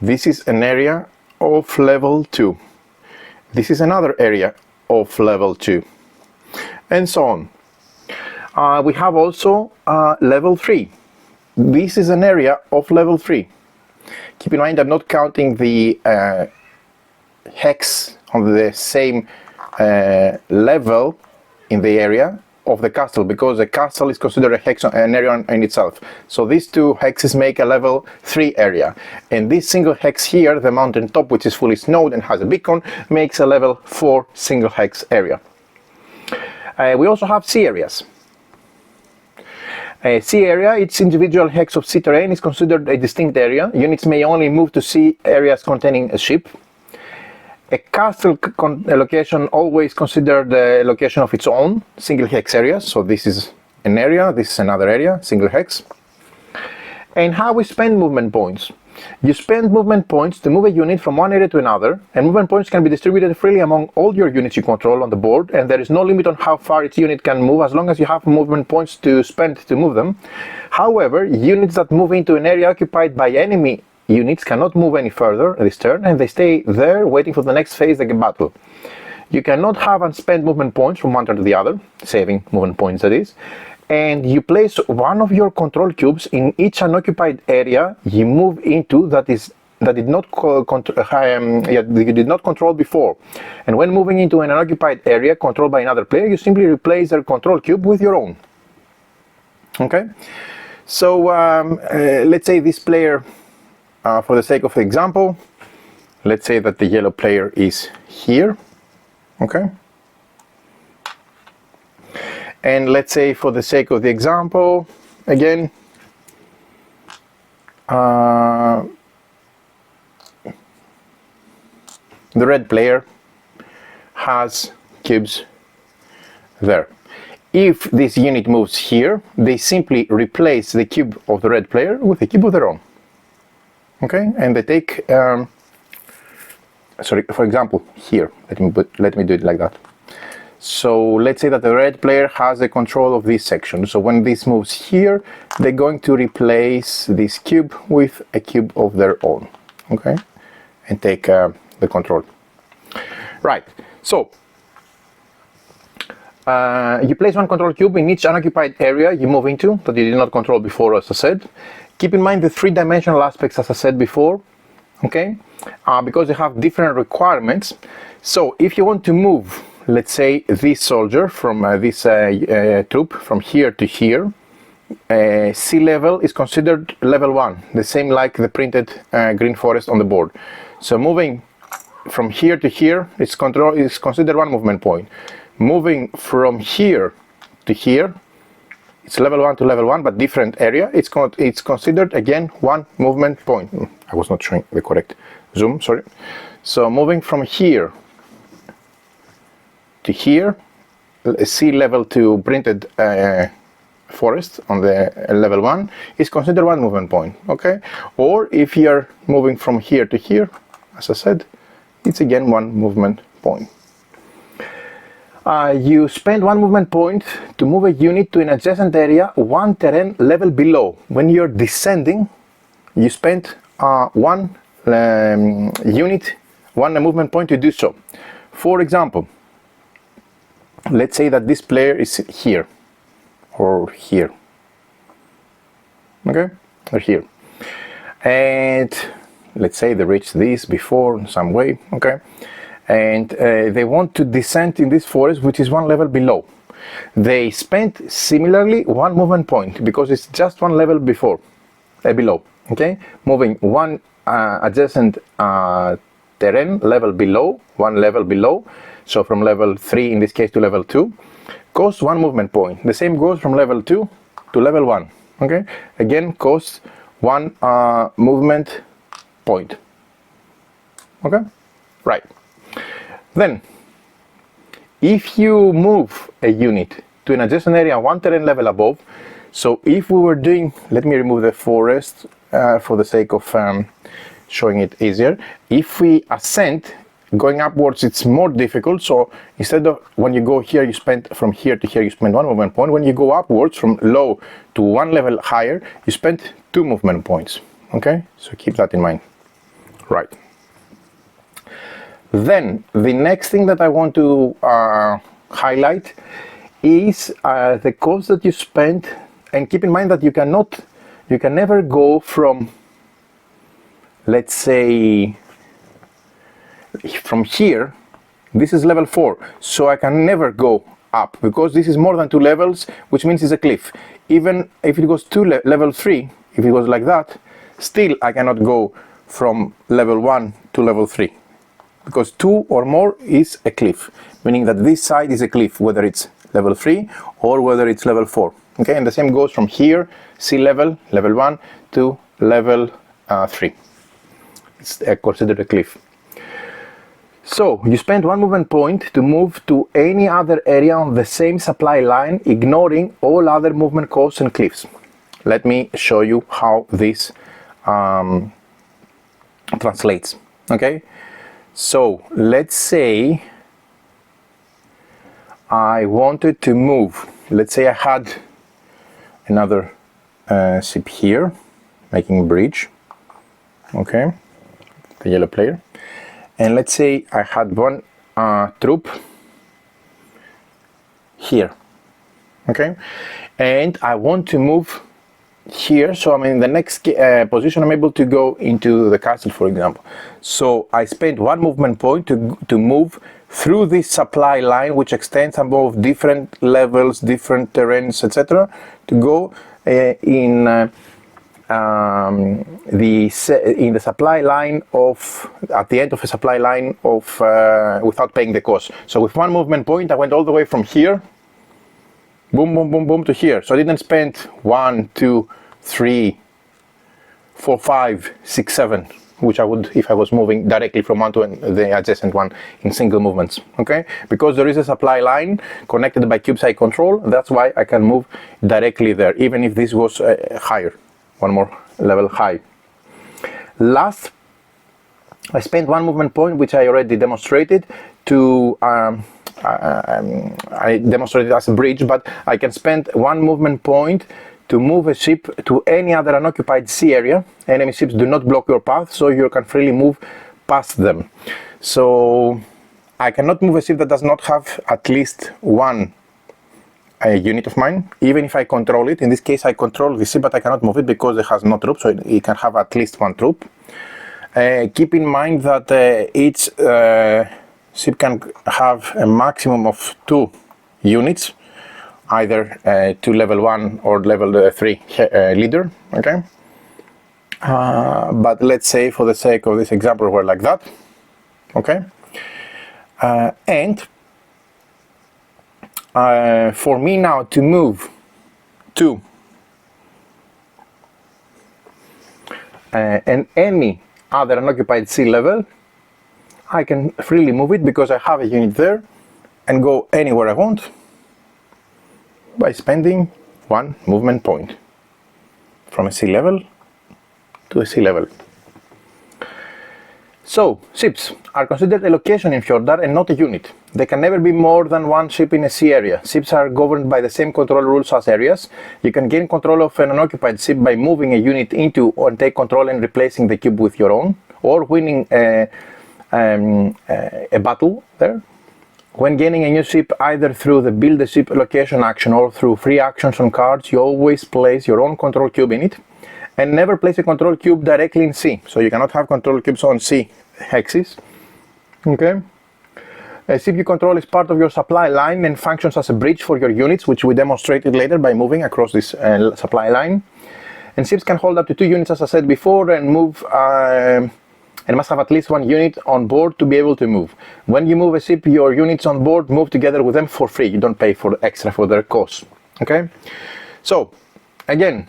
this is an area of level 2. This is another area of level 2, and so on. We have also level 3. This is an area of level 3. Keep in mind I'm not counting the hex on the same level in the area of the castle, because the castle is considered a hex, an area in itself. So these 2 hexes make a level 3 area, and this single hex here, the mountain top, which is fully snowed and has a beacon, makes a level 4 single hex area. We also have sea areas. Sea area, each individual hex of sea terrain is considered a distinct area. Units may only move to sea areas containing a ship. A castle location always considered a location of its own, single hex areas. So this is an area, this is another area, single hex. And how we spend movement points. You spend movement points to move a unit from one area to another, and movement points can be distributed freely among all your units you control on the board, and there is no limit on how far each unit can move as long as you have movement points to spend to move them. However, units that move into an area occupied by enemy units cannot move any further this turn, and they stay there waiting for the next phase of the battle. You cannot have unspent movement points from one turn to the other, saving movement points that is, and you place one of your control cubes in each unoccupied area you move into that you did not control before. And when moving into an unoccupied area controlled by another player, you simply replace their control cube with your own. Okay, so let's say this player, for the sake of the example, let's say that the yellow player is here. Okay. And let's say for the sake of the example, again, the red player has cubes there. If this unit moves here, they simply replace the cube of the red player with a cube of their own. Okay, and they take, sorry, for example, here, let me do it like that. So let's say that the red player has the control of this section. So when this moves here, they're going to replace this cube with a cube of their own. Okay, and take the control. Right, so you place one control cube in each unoccupied area you move into that you did not control before, as I said. Keep in mind the three-dimensional aspects, as I said before, okay, because they have different requirements. So if you want to move, let's say, this soldier from this troop from here to here, sea level is considered level 1, the same like the printed green forest on the board. So moving from here to here is considered one movement point. Moving from here to here, it's level 1 to level 1, but different area. It's considered again one movement point. I was not showing the correct zoom, sorry. So moving from here to here, sea level to printed forest on the level 1 is considered one movement point. Okay, or if you're moving from here to here, as I said, it's again one movement point. You spend one movement point to move a unit to an adjacent area one terrain level below. When you're descending, you spend one movement point to do so. For example, let's say that this player is here or here, okay, or here, and let's say they reached this before in some way, okay, and they want to descend in this forest, which is one level below. They spent similarly one movement point because it's just one level below, okay, moving one adjacent terrain level below, one level below. So from level 3 in this case to level 2 costs one movement point. The same goes from level 2 to level 1. Okay, again costs one movement point. Okay, right. Then if you move a unit to an adjacent area one terrain level above, so if we were doing, let me remove the forest for the sake of showing it easier. If we ascend, going upwards, it's more difficult. So instead of when you go here, you spend from here to here, you spend one movement point. When you go upwards from low to one level higher, you spend two movement points. Okay, so keep that in mind. Right. Then the next thing that I want to highlight is the cost that you spend, and keep in mind that you can never go from, let's say, from here. This is level 4, so I can never go up because this is more than 2 levels, which means it's a cliff. Even if it goes to level 3, if it goes like that, still I cannot go from level 1 to level 3 because 2 or more is a cliff, meaning that this side is a cliff, whether it's level 3 or whether it's level 4. Okay, and the same goes from here, sea level, level 1, to level 3. It's considered a cliff. So you spend 1 movement point to move to any other area on the same supply line, ignoring all other movement costs and cliffs. Let me show you how this translates. Okay, so let's say I wanted to move. Let's say I had another ship here, making a bridge. Okay, the yellow player. And let's say I had one troop here, okay, and I want to move here, so I'm in the next position. I'm able to go into the castle, for example. So I spend 1 movement point to move through this supply line, which extends above different levels, different terrains, etc., to go in the supply line of, at the end of a supply line of without paying the cost. So with 1 movement point I went all the way from here, boom, boom, boom, boom, to here. So I didn't spend 1, 2, 3, 4, 5, 6, 7, which I would if I was moving directly from one to the adjacent one in single movements. Okay, because there is a supply line connected by cube side control, that's why I can move directly there, even if this was higher. 1 more level high. Last, I spent 1 movement point, which I already demonstrated, to I demonstrated as a bridge, but I can spend 1 movement point to move a ship to any other unoccupied sea area. Enemy ships do not block your path, so you can freely move past them. So I cannot move a ship that does not have at least 1 a unit of mine, even if I control it. In this case I control the ship, but I cannot move it because it has no troops, so it can have at least 1 troop. Keep in mind that each ship can have a maximum of 2 units, either to level 1 or level 3 leader. Okay, but let's say for the sake of this example we're like that. Okay, and for me now to move to any other unoccupied sea level, I can freely move it because I have a unit there and go anywhere I want by spending 1 movement point from a sea level to a sea level. So, ships are considered a location in Fjordar and not a unit. They can never be more than 1 ship in a sea area. Ships are governed by the same control rules as areas. You can gain control of an unoccupied ship by moving a unit into or take control and replacing the cube with your own, or winning a battle there. When gaining a new ship, either through the build a ship location action or through free actions on cards, you always place your own control cube in it, and never place a control cube directly in C. So you cannot have control cubes on C hexes. Okay. A ship you control is part of your supply line and functions as a bridge for your units, which we demonstrated later by moving across this supply line. And ships can hold up to 2 units, as I said before, and move and must have at least 1 unit on board to be able to move. When you move a ship, your units on board move together with them for free. You don't pay for extra for their costs. Okay. So again,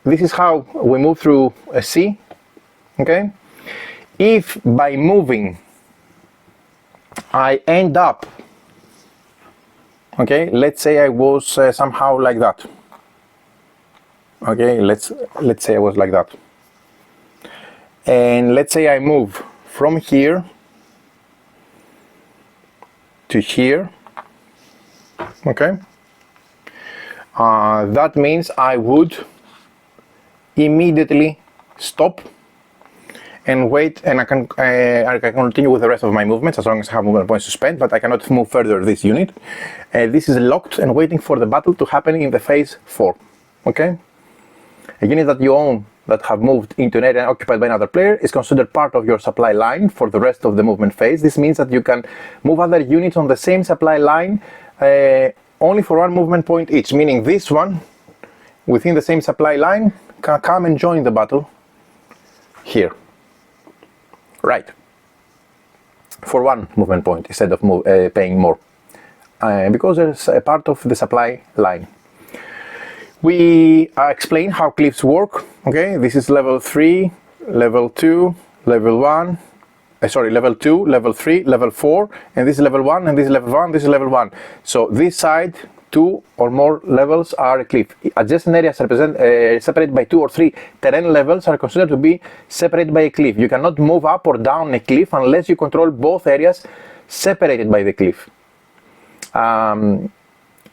this is how we move through a sea. Okay. If by moving I end up, okay, let's say I was somehow like that. Okay, let's say I was like that, and let's say I move from here to here. Okay, that means I would immediately stop and wait, and I can continue with the rest of my movements as long as I have movement points to spend, but I cannot move further this unit. This is locked and waiting for the battle to happen in the phase 4. Okay, a unit that you own that have moved into an area occupied by another player is considered part of your supply line for the rest of the movement phase. This means that you can move other units on the same supply line only for 1 movement point each, meaning this one within the same supply line can come and join the battle here. Right, for 1 movement point instead of paying more, because there's a part of the supply line. We explain how cliffs work. Okay, this is level 3, level 2, level 1, level 2, level 3, level 4, and this is level 1, and this is level 1, this is level 1. So this side, 2 or more levels are a cliff. Adjacent areas separated by 2 or 3 terrain levels are considered to be separated by a cliff. You cannot move up or down a cliff unless you control both areas separated by the cliff.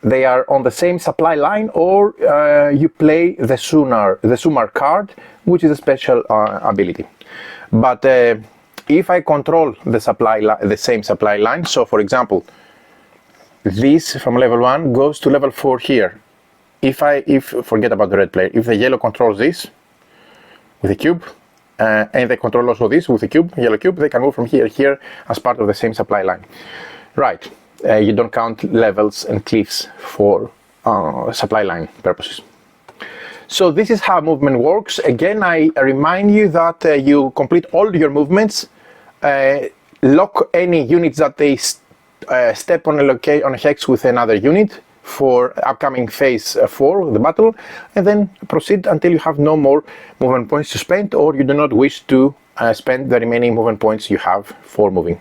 They are on the same supply line, or you play the Sumar card, which is a special ability. But if I control the same supply line, so for example, this from level 1 goes to level 4 here. If forget about the red player, if the yellow controls this with a cube, and they control also this with a cube, yellow cube, they can move from here as part of the same supply line. Right, you don't count levels and cliffs for supply line purposes. So this is how movement works. Again, I remind you that you complete all your movements, lock any units that they step on a hex with another unit for upcoming phase 4 of the battle, and then proceed until you have no more movement points to spend, or you do not wish to spend the remaining movement points you have for moving.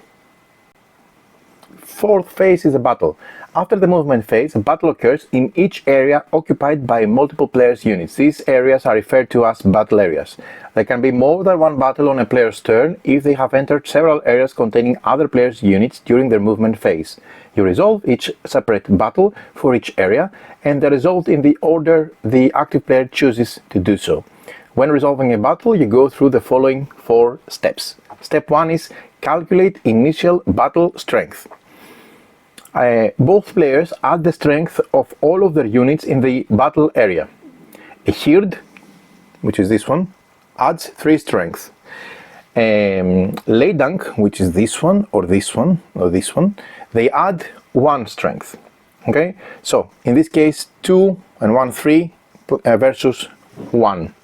Fourth phase is the battle. After the movement phase, a battle occurs in each area occupied by multiple players' units. These areas are referred to as battle areas. There can be more than one battle on a player's turn if they have entered several areas containing other players' units during their movement phase. You resolve each separate battle for each area, and they resolved in the order the active player chooses to do so. When resolving a battle, you go through the following 4 steps. Step 1 is calculate initial battle strength. Both players add the strength of all of their units in the battle area. A Hird, which is this one, adds 3 strength. Leydunk, which is this one, or this one, or this one, they add 1 strength. Okay, so in this case 2 and 1, 3 versus 1.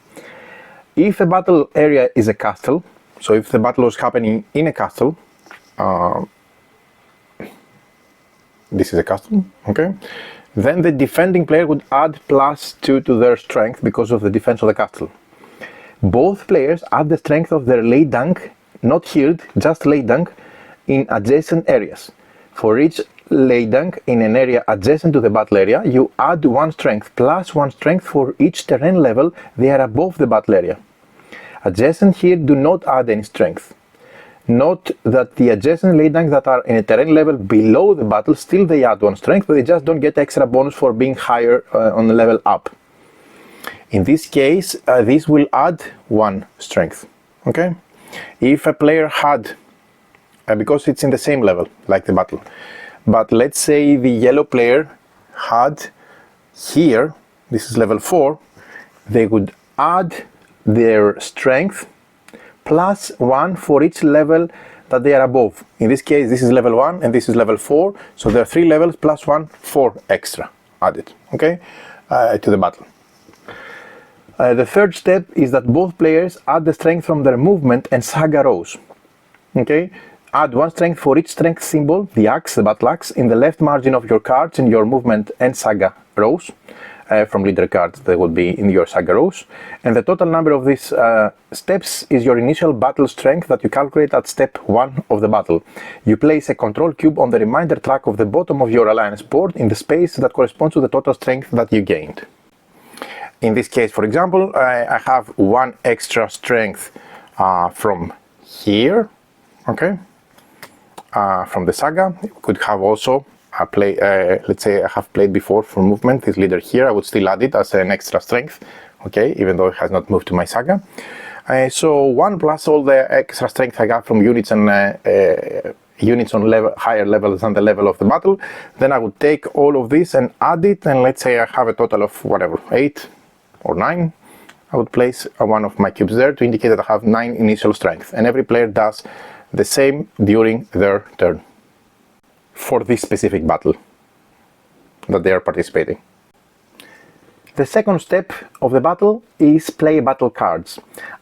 If a battle area is a castle, so if the battle was happening in a castle, this is a castle, okay, then the defending player would add +2 to their strength because of the defense of the castle. Both players add the strength of their Leydunk, not Hird, just Leydunk, in adjacent areas. For each Leydunk in an area adjacent to the battle area, you add 1 strength plus 1 strength for each terrain level they are above the battle area. Adjacent Hird do not add any strength. Note that the adjacent Leydunk that are in a terrain level below the battle, still they add 1 strength, but they just don't get extra bonus for being higher on the level up. In this case, this will add 1 strength. Okay? If a player had, because it's in the same level, like the battle, but let's say the yellow player had here, this is level 4, they would add their strength plus 1 for each level that they are above. In this case, this is level 1 and this is level 4, so there are 3 levels plus 1, 4 extra added, okay, to the battle. The third step is that both players add the strength from their movement and saga rows. Okay, add 1 strength for each strength symbol, the axe, the battle axe, in the left margin of your cards in your movement and saga rows. From leader cards that will be in your saga rows, and the total number of these steps is your initial battle strength that you calculate at step 1 of the battle. You place a control cube on the reminder track of the bottom of your alliance board in the space that corresponds to the total strength that you gained. In this case, for example, I have 1 extra strength from here, okay, from the saga. You could have also let's say I have played before for movement, this leader here, I would still add it as an extra strength, okay, even though it has not moved to my saga. So 1 plus all the extra strength I got from units and units on higher levels than the level of the battle. Then I would take all of this and add it, and let's say I have a total of whatever, 8 or 9. I would place one of my cubes there to indicate that I have 9 initial strength, and every player does the same during their turn for this specific battle that they are participating. The second step of the battle is play battle cards.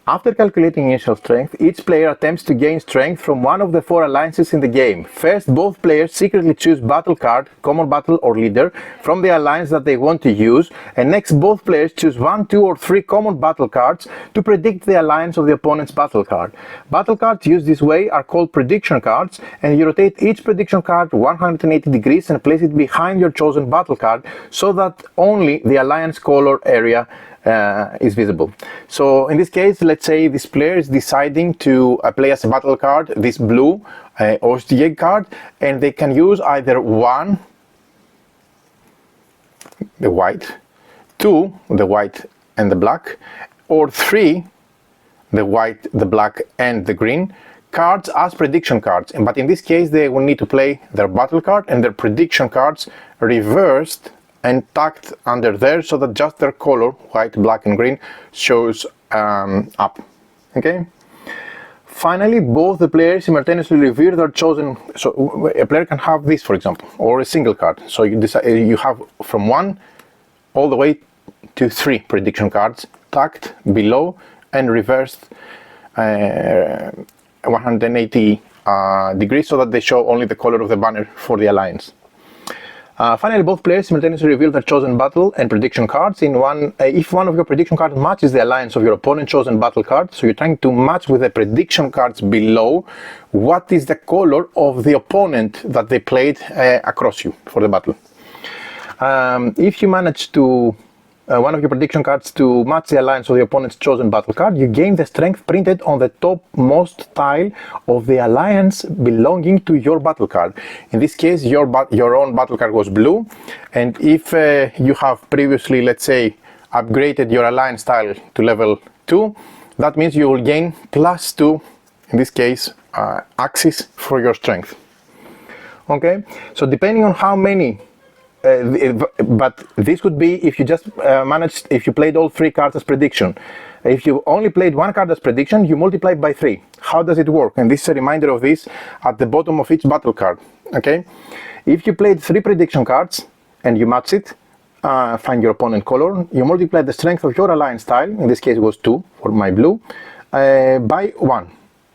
After calculating initial strength, each player attempts to gain strength from one of the 4 alliances in the game. First, both players secretly choose battle card, common battle or leader from the alliance that they want to use, and next both players choose 1, 2 or 3 common battle cards to predict the alliance of the opponent's battle card. Battle cards used this way are called prediction cards, and you rotate each prediction card 180 degrees and place it behind your chosen battle card so that only the alliance color area is visible. So in this case, let's say this player is deciding to play as a battle card this blue OSTG card, and they can use either 1, the white, 2, the white and the black, or 3, the white, the black and the green cards as prediction cards. But in this case, they will need to play their battle card and their prediction cards reversed and tucked under there so that just their color, white, black and green, shows up. Okay. Finally, both the players simultaneously reveal their chosen. So a player can have this, for example, or a single card. So you decide, you have from 1 all the way to 3 prediction cards tucked below and reversed 180 degrees so that they show only the color of the banner for the alliance. Finally, both players simultaneously reveal their chosen battle and prediction cards. If one of your prediction cards matches the alliance of your opponent's chosen battle card, so you're trying to match with the prediction cards below what is the color of the opponent that they played across you for the battle. If you manage to one of your prediction cards to match the alliance of the opponent's chosen battle card, you gain the strength printed on the topmost tile of the alliance belonging to your battle card. In this case, your own battle card was blue, and if you have previously, let's say, upgraded your alliance tile to level 2, that means you will gain +2, in this case, axes for your strength. Okay, so depending on how many but this would be if you just if you played all 3 cards as prediction. If you only played 1 card as prediction, you multiply by 3. How does it work? And this is a reminder of this at the bottom of each battle card. Okay, if you played 3 prediction cards and you match it, find your opponent color, you multiply the strength of your alliance tile, in this case it was 2 for my blue, by 1.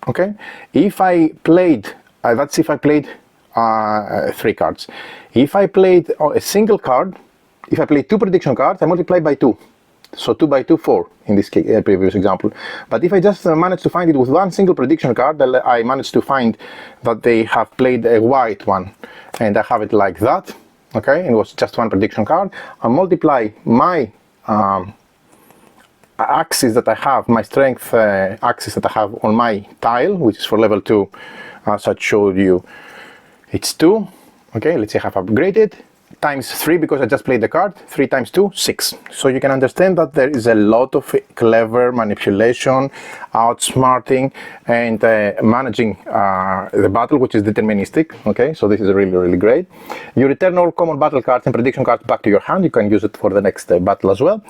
Okay, if I played that's if I played 3 cards. If I played a single card, if I played 2 prediction cards, I multiply by 2. So 2 by 2, 4 in this case, previous example. But if I just managed to find it with 1 single prediction card, I managed to find that they have played a white one, and I have it like that. Okay, it was just 1 prediction card. I multiply my axis that I have, my strength axis that I have on my tile, which is for level 2, as I showed you. It's 2, okay, let's say I have upgraded, times 3 because I just played the card, 3 times 2, 6. So you can understand that there is a lot of clever manipulation, outsmarting, and managing the battle, which is deterministic, okay, so this is really, really great. You return all common battle cards and prediction cards back to your hand. You can use it for the next battle as well.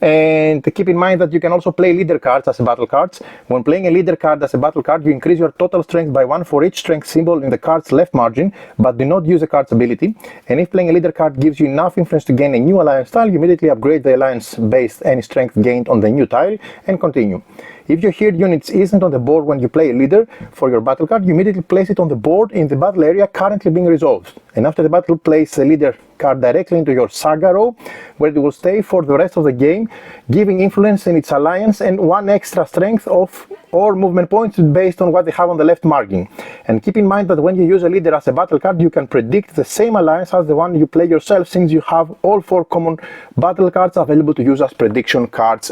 And keep in mind that you can also play leader cards as battle cards. When playing a leader card as a battle card, you increase your total strength by 1 for each strength symbol in the card's left margin, but do not use the card's ability. And if playing a leader card gives you enough influence to gain a new alliance tile, you immediately upgrade the alliance based any strength gained on the new tile and continue. If your herd unit isn't on the board when you play a leader for your battle card, you immediately place it on the board in the battle area currently being resolved. And after the battle, place the leader card directly into your saga row, where it will stay for the rest of the game, giving influence in its alliance and 1 extra strength of or movement points based on what they have on the left margin. And keep in mind that when you use a leader as a battle card, you can predict the same alliance as the one you play yourself, since you have all 4 common battle cards available to use as prediction cards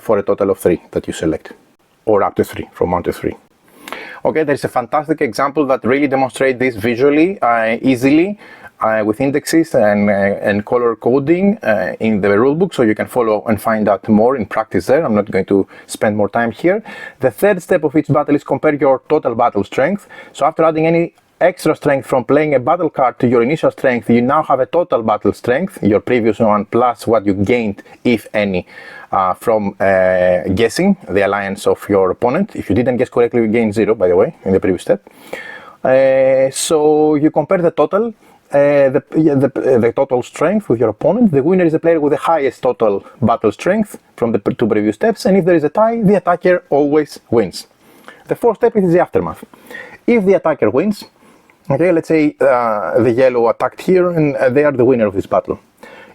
for a total of 3 that you select, or up to 3, from 1 to 3. Okay, there's a fantastic example that really demonstrates this visually, easily, with indexes and color coding in the rulebook, so you can follow and find out more in practice there. I'm not going to spend more time here. The third step of each battle is compare your total battle strength. So after adding any extra strength from playing a battle card to your initial strength, you now have a total battle strength, your previous one plus what you gained, if any, from guessing the alliance of your opponent. If you didn't guess correctly, you gained 0, by the way, in the previous step. So you compare the total the total strength with your opponent. The winner is the player with the highest total battle strength from the two previous steps, and if there is a tie, the attacker always wins. The fourth step is the aftermath. If the attacker wins, okay, let's say the yellow attacked here and they are the winner of this battle.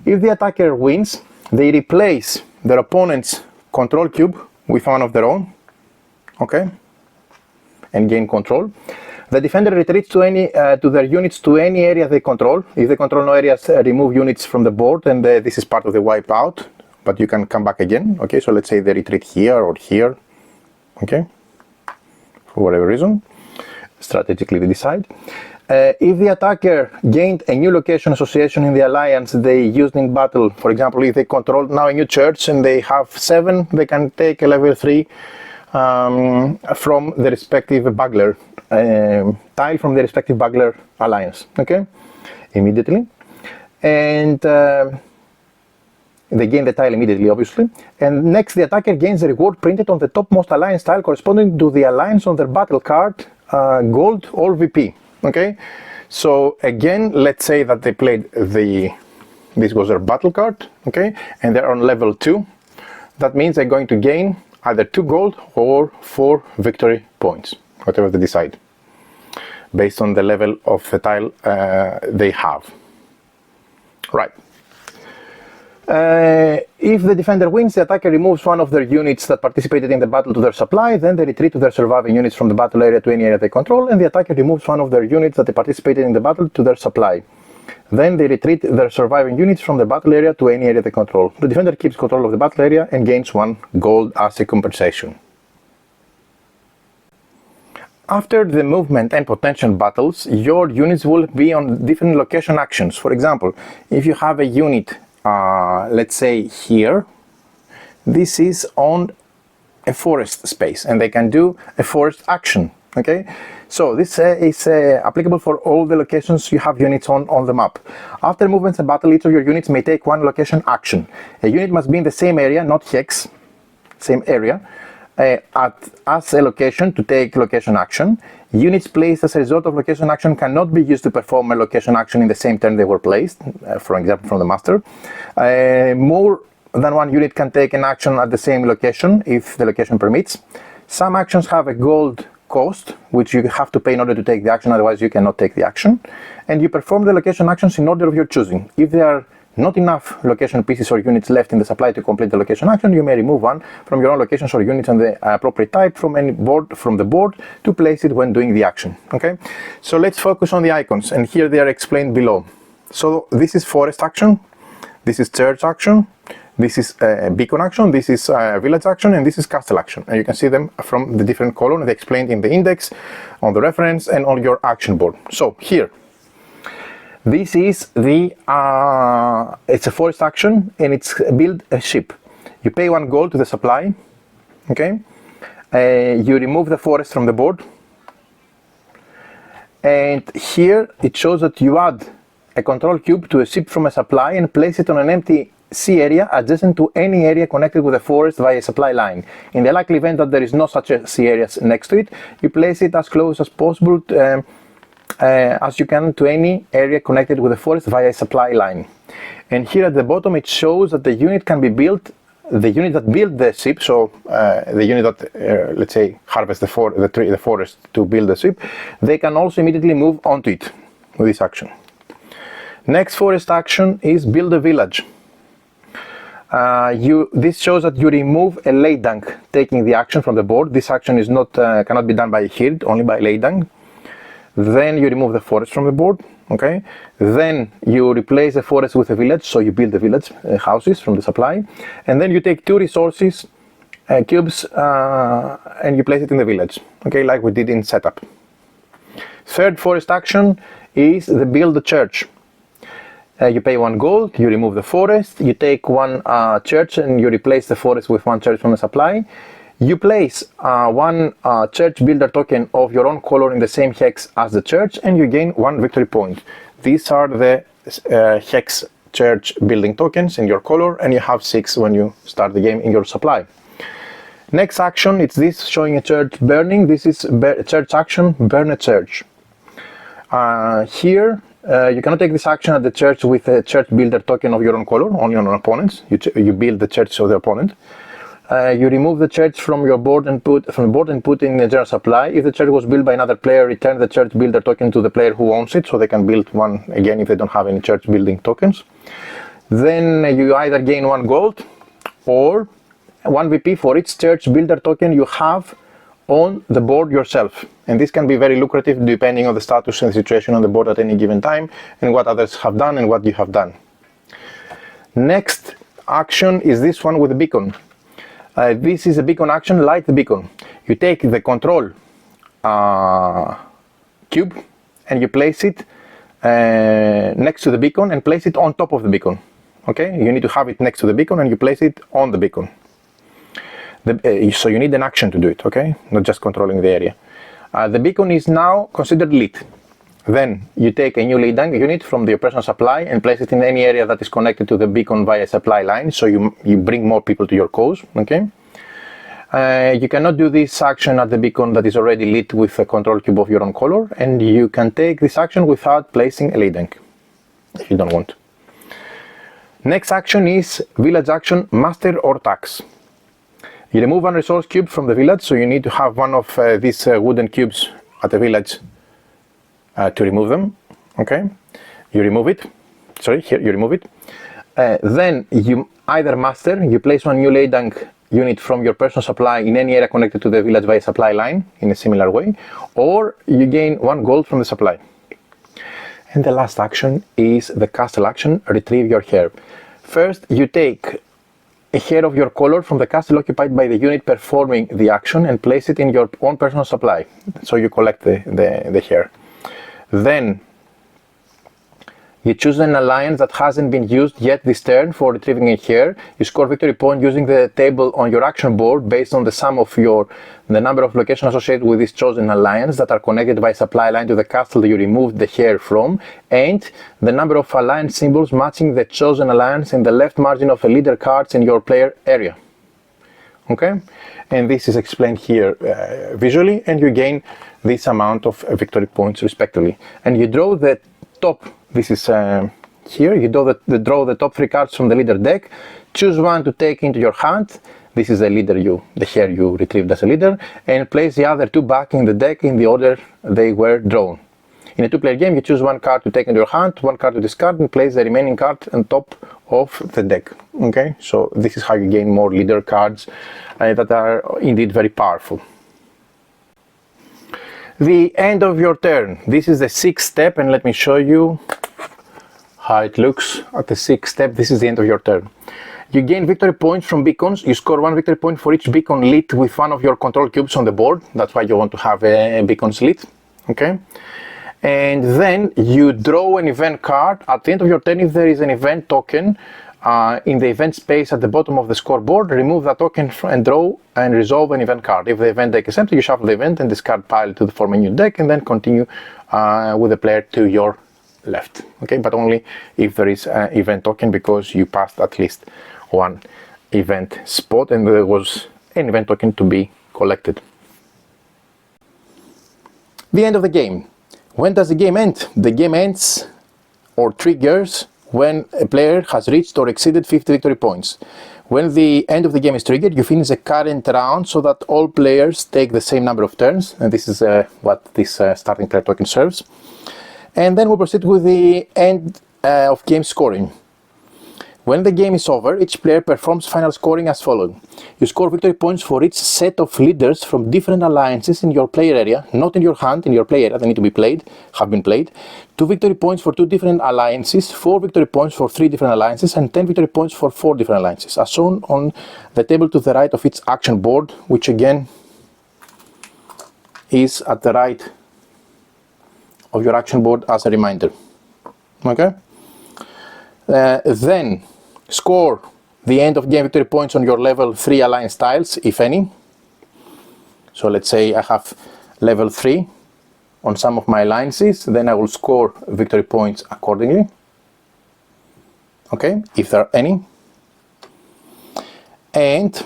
If the attacker wins, they replace their opponent's control cube with one of their own, okay, and gain control. The defender retreats to their units to any area they control. If they control no areas, remove units from the board, and this is part of the wipeout, but you can come back again. Okay, so let's say they retreat here or here, okay, for whatever reason, strategically they decide. If the attacker gained a new location association in the alliance they used in battle, for example, if they control now a new church and they have 7, they can take a level 3 from the respective Bagler tile from the respective Bagler alliance, okay, immediately, and they gain the tile immediately, obviously. And next, the attacker gains the reward printed on the topmost alliance tile corresponding to the alliance on their battle card, gold or VP, okay. So again, let's say that they played this was their battle card, okay, and they're on level 2. That means they're going to gain either 2 gold or 4 victory points, whatever they decide, based on the level of the tile they have. Right. If the defender wins, the attacker removes one of their units that participated in the battle to their supply, then they retreat to their surviving units from the battle area to any area they control, and the attacker removes one of their units that they participated in the battle to their supply. Then they retreat their surviving units from the battle area to any area they control. The defender keeps control of the battle area and gains 1 gold as a compensation. After the movement and potential battles, your units will be on different location actions. For example, if you have a unit, let's say here, this is on a forest space and they can do a forest action, okay? So this is applicable for all the locations you have units on the map. After movements and battle, each of your units may take 1 location action. A unit must be in the same area, not hex, same area, as a location to take location action. Units placed as a result of location action cannot be used to perform a location action in the same turn they were placed, for example from the master. More than 1 unit can take an action at the same location if the location permits. Some actions have a gold cost, which you have to pay in order to take the action, otherwise you cannot take the action. And you perform the location actions in order of your choosing. If there are not enough location pieces or units left in the supply to complete the location action, you may remove one from your own locations or units on the appropriate type from the board to place it when doing the action. Okay, so let's focus on the icons, and here they are explained below. So this is forest action, this is church action, this is beacon action, this is village action, and this is castle action. And you can see them from the different columns. They explained in the index, on the reference, and on your action board. So here, this is the it's a forest action, and it's build a ship. You pay 1 gold to the supply. Okay, you remove the forest from the board, and here it shows that you add a control cube to a ship from a supply and place it on an empty sea area adjacent to any area connected with the forest via a supply line. In the likely event that there is no such a sea area next to it, you place it as close as possible as you can to any area connected with the forest via a supply line. And here at the bottom it shows that the unit can be built, the unit that built the ship, so the unit that let's say harvests the forest to build the ship, they can also immediately move onto it with this action. Next forest action is build a village. This shows that you remove a Leidang taking the action from the board. This action is not cannot be done by a Hirt, only by Leidang. Then you remove the forest from the board. Okay. Then you replace the forest with a village, so you build the village houses from the supply, and then you take 2 resources cubes and you place it in the village. Okay, like we did in setup. Third forest action is the build the church. You pay 1 gold, you remove the forest, you take 1 church and you replace the forest with 1 church from the supply. You place 1 church builder token of your own color in the same hex as the church, and you gain 1 victory point. These are the hex church building tokens in your color, and you have 6 when you start the game in your supply. Next action, it's this, showing a church burning. This is church action, burn a church. Here You cannot take this action at the church with a church builder token of your own color, only on opponents. You build the church of the opponent. You remove the church from your board and put in the general supply. If the church was built by another player, return the church builder token to the player who owns it, so they can build one again if they don't have any church building tokens. Then you either gain 1 gold or 1 VP for each church builder token you have on the board yourself. And this can be very lucrative depending on the status and situation on the board at any given time, and what others have done and what you have done. Next action is this one with the beacon. This is a beacon action, light the beacon. You take the control cube and you place it next to the beacon and place it on top of the beacon. Okay, you need to have it next to the beacon and you place it on the beacon. So you need an action to do it, okay? Not just controlling the area. The beacon is now considered lit. Then you take a new lead anchor unit from the operational supply and place it in any area that is connected to the beacon via supply line, so you bring more people to your cause, okay? You cannot do this action at the beacon that is already lit with a control cube of your own color, and you can take this action without placing a lead anchor, if you don't want. Next action is village action, master or tax. You remove 1 resource cube from the village, so you need to have one of these wooden cubes at the village to remove them, okay? You remove it, sorry, here you remove it. Then you either master, you place 1 new ladang unit from your personal supply in any area connected to the village via supply line in a similar way, or you gain 1 gold from the supply. And the last action is the castle action, retrieve your hair. First, you take a hair of your color from the castle occupied by the unit performing the action and place it in your own personal supply, so you collect the hair. Then you choose an alliance that hasn't been used yet this turn for retrieving a hair. You score victory point using the table on your action board based on the sum of the number of locations associated with this chosen alliance that are connected by supply line to the castle you removed the hair from, and the number of alliance symbols matching the chosen alliance in the left margin of the leader cards in your player area. Okay, and this is explained here visually, and you gain this amount of victory points respectively. And you draw the top, this is here, you draw the top 3 cards from the leader deck, choose 1 to take into your hand, this is the hair you retrieved as a leader, and place the other 2 back in the deck in the order they were drawn. In a 2-player game, you choose 1 card to take into your hand, 1 card to discard, and place the remaining card on top of the deck. Okay, so this is how you gain more leader cards that are indeed very powerful. The end of your turn. This is the 6th step, and let me show you how it looks at the 6th step. This is the end of your turn. You gain victory points from beacons. You score 1 victory point for each beacon lit with one of your control cubes on the board. That's why you want to have a beacons lit. Okay. And then you draw an event card. At the end of your turn, if there is an event token in the event space at the bottom of the scoreboard, remove that token and draw and resolve an event card. If the event deck is empty, you shuffle the event and discard pile to form a new deck, and then continue with the player to your left. Okay, but only if there is an event token, because you passed at least 1 event spot and there was an event token to be collected. The end of the game. When does the game end? The game ends or triggers when a player has reached or exceeded 50 victory points. When the end of the game is triggered, you finish the current round so that all players take the same number of turns, and this is what this starting player token serves. And then we proceed with the end of game scoring. When the game is over, each player performs final scoring as follows. You score victory points for each set of leaders from different alliances in your player area, not in your hand, in your player area, they need to be played, have been played. 2 victory points for 2 different alliances, 4 victory points for 3 different alliances, and 10 victory points for 4 different alliances, as shown on the table to the right of each action board, which again is at the right of your action board as a reminder. Okay? Then score the end of game victory points on your level 3 alliance tiles, if any. So let's say I have level 3 on some of my alliances, then I will score victory points accordingly. Okay, if there are any. And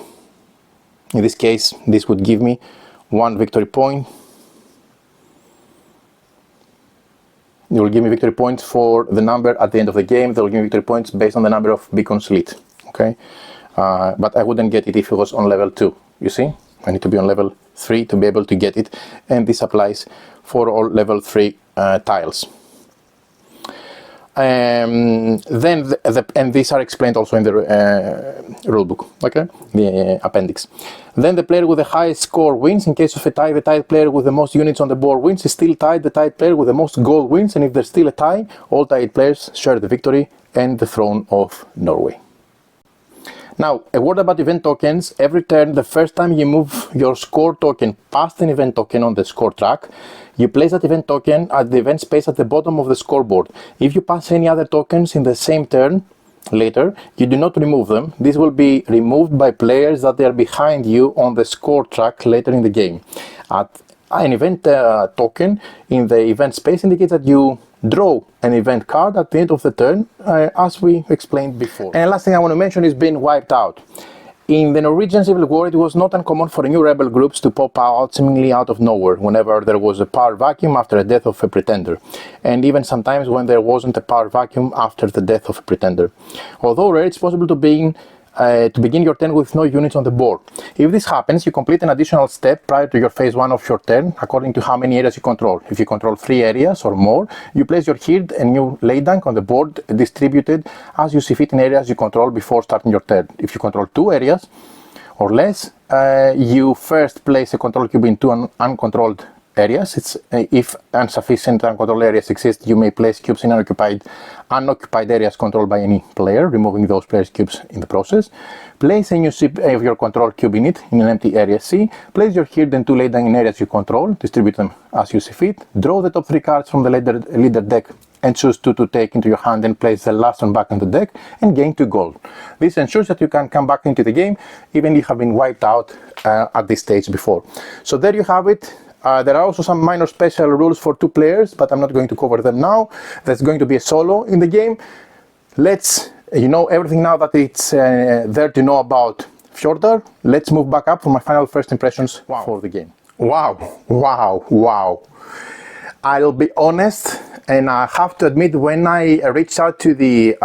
in this case, this would give me 1 victory point. They will give me victory points for the number at the end of the game. They will give me victory points based on the number of beacons lit. Okay, but I wouldn't get it if it was on level 2. You see, I need to be on level 3 to be able to get it, and this applies for all level 3 tiles. And these are explained also in the rulebook, okay, the appendix. Then the player with the highest score wins. In case of a tie, the tied player with the most units on the board wins. Is still tied, the tied player with the most gold wins, and if there's still a tie, all tied players share the victory and the throne of Norway. Now, a word about event tokens. Every turn, the first time you move your score token past an event token on the score track, you place that event token at the event space at the bottom of the scoreboard. If you pass any other tokens in the same turn later, you do not remove them. This will be removed by players that are behind you on the score track later in the game. An event token in the event space indicates that you draw an event card at the end of the turn, as we explained before. And the last thing I want to mention is being wiped out. In the Norwegian Civil War, it was not uncommon for new rebel groups to pop out seemingly out of nowhere whenever there was a power vacuum after the death of a pretender, and even sometimes when there wasn't a power vacuum after the death of a pretender. Although rare, it's possible to begin your turn with no units on the board. If this happens, you complete an additional step prior to your phase 1 of your turn, according to how many areas you control. If you control 3 areas or more, you place your Hird and new Leydang on the board, distributed as you see fit in areas you control before starting your turn. If you control 2 areas or less, you first place a control cube in 2 uncontrolled areas. If insufficient uncontrolled areas exist, you may place cubes in unoccupied areas controlled by any player, removing those players' cubes in the process. Place a new ship of your control cube in it, in an empty area C. Place your Hird and 2 Leydang in areas you control, distribute them as you see fit. Draw the top 3 cards from the leader deck and choose 2 to take into your hand, and place the last one back on the deck and gain 2 gold. This ensures that you can come back into the game even if you have been wiped out at this stage before. So there you have it. There are also some minor special rules for 2 players, but I'm not going to cover them now. There's going to be a solo in the game. You know everything now that it's there to know about Fjordar. Let's move back up for my final first impressions for the game. Wow. I'll be honest, and I have to admit, when I reached out to the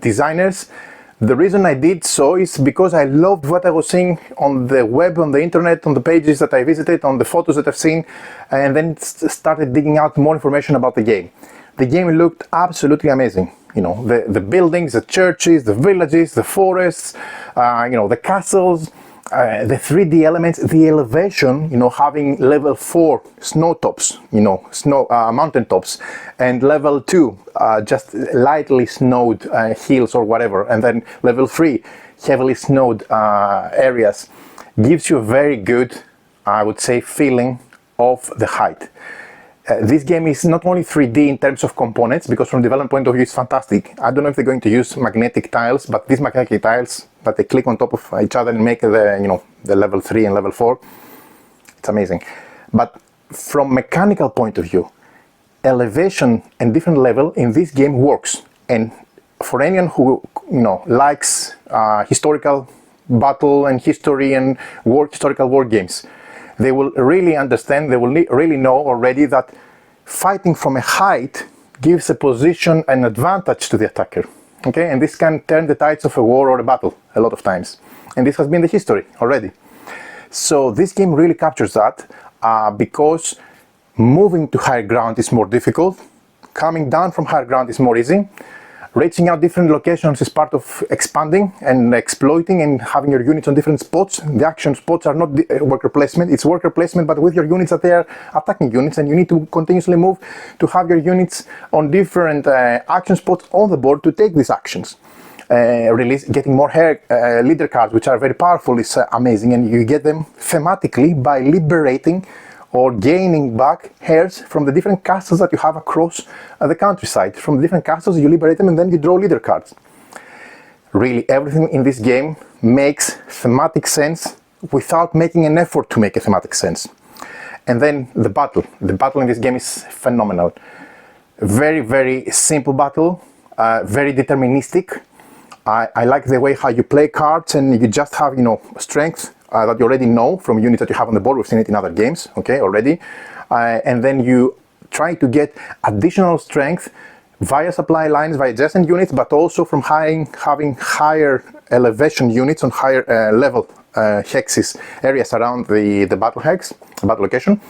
designers, the reason I did so is because I loved what I was seeing on the web, on the internet, on the pages that I visited, on the photos that I've seen, and then started digging out more information about the game. The game looked absolutely amazing. You know, the buildings, the churches, the villages, the forests, the castles, the 3D elements, the elevation, having level 4 snow tops, mountain tops, and level 2 just lightly snowed hills or whatever, and then level 3 heavily snowed areas, gives you a very good, I would say, feeling of the height. This game is not only 3D in terms of components, because from a development point of view it's fantastic. I don't know if they're going to use magnetic tiles, but these magnetic tiles that they click on top of each other and make the level 3 and level 4, it's amazing. But from mechanical point of view, elevation and different level in this game works. And for anyone who likes historical battle and history and historical war games, they will really understand, they will really know already that fighting from a height gives a position and advantage to the attacker. Okay, and this can turn the tides of a war or a battle a lot of times. And this has been the history already. So this game really captures that because moving to higher ground is more difficult, coming down from higher ground is more easy. Reaching out different locations is part of expanding and exploiting and having your units on different spots. The action spots are not worker placement, it's worker placement, but with your units that they are attacking units, and you need to continuously move to have your units on different action spots on the board to take these actions. Getting more leader cards, which are very powerful, is amazing, and you get them thematically by liberating or gaining back heirs from the different castles that you have across the countryside. From the different castles, you liberate them and then you draw leader cards. Really, everything in this game makes thematic sense without making an effort to make a thematic sense. And then the battle. The battle in this game is phenomenal. Very, very simple battle, very deterministic. I like the way how you play cards, and you just have, strength that you already know from units that you have on the board. We've seen it in other games, okay, already. And then you try to get additional strength via supply lines, via adjacent units, but also from having higher elevation units on higher level hexes, areas around the battle hex, battle location.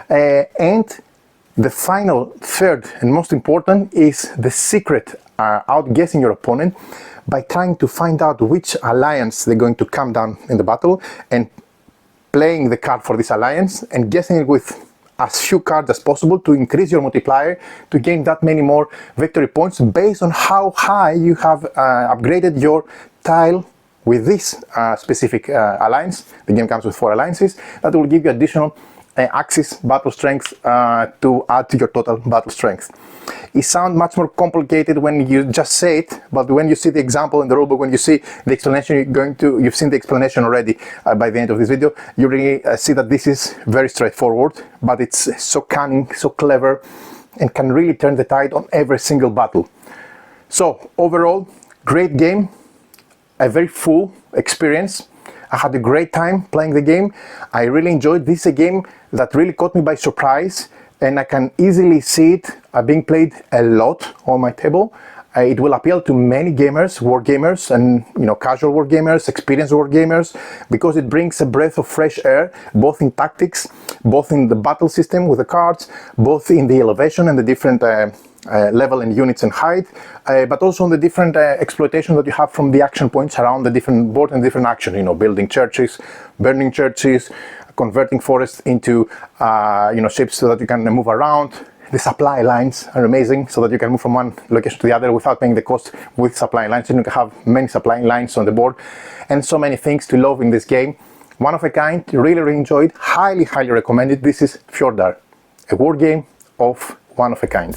And the final, third and most important is the secret, outguessing your opponent by trying to find out which alliance they're going to come down in the battle and playing the card for this alliance and guessing it with as few cards as possible to increase your multiplier to gain that many more victory points based on how high you have upgraded your tile with this specific alliance. The game comes with 4 alliances that will give you additional axis battle strength to add to your total battle strength. It sounds much more complicated when you just say it, but when you see the example in the rulebook, when you see the explanation, you've seen the explanation already by the end of this video, you really see that this is very straightforward, but it's so cunning, so clever, and can really turn the tide on every single battle. So overall, great game, a very full experience. I had a great time playing the game. I really enjoyed this. A game that really caught me by surprise, and I can easily see it being played a lot on my table. It will appeal to many gamers, war gamers, and casual war gamers, experienced war gamers, because it brings a breath of fresh air, both in tactics, both in the battle system with the cards, both in the elevation and the different level and units and height, but also on the different exploitation that you have from the action points around the different board and different actions, building churches, burning churches, converting forests into ships so that you can move around. The supply lines are amazing, so that you can move from one location to the other without paying the cost with supply lines. You can have many supply lines on the board, and so many things to love in this game. One of a kind, really enjoyed, highly recommended. This is Fjordar, a war game of one of a kind.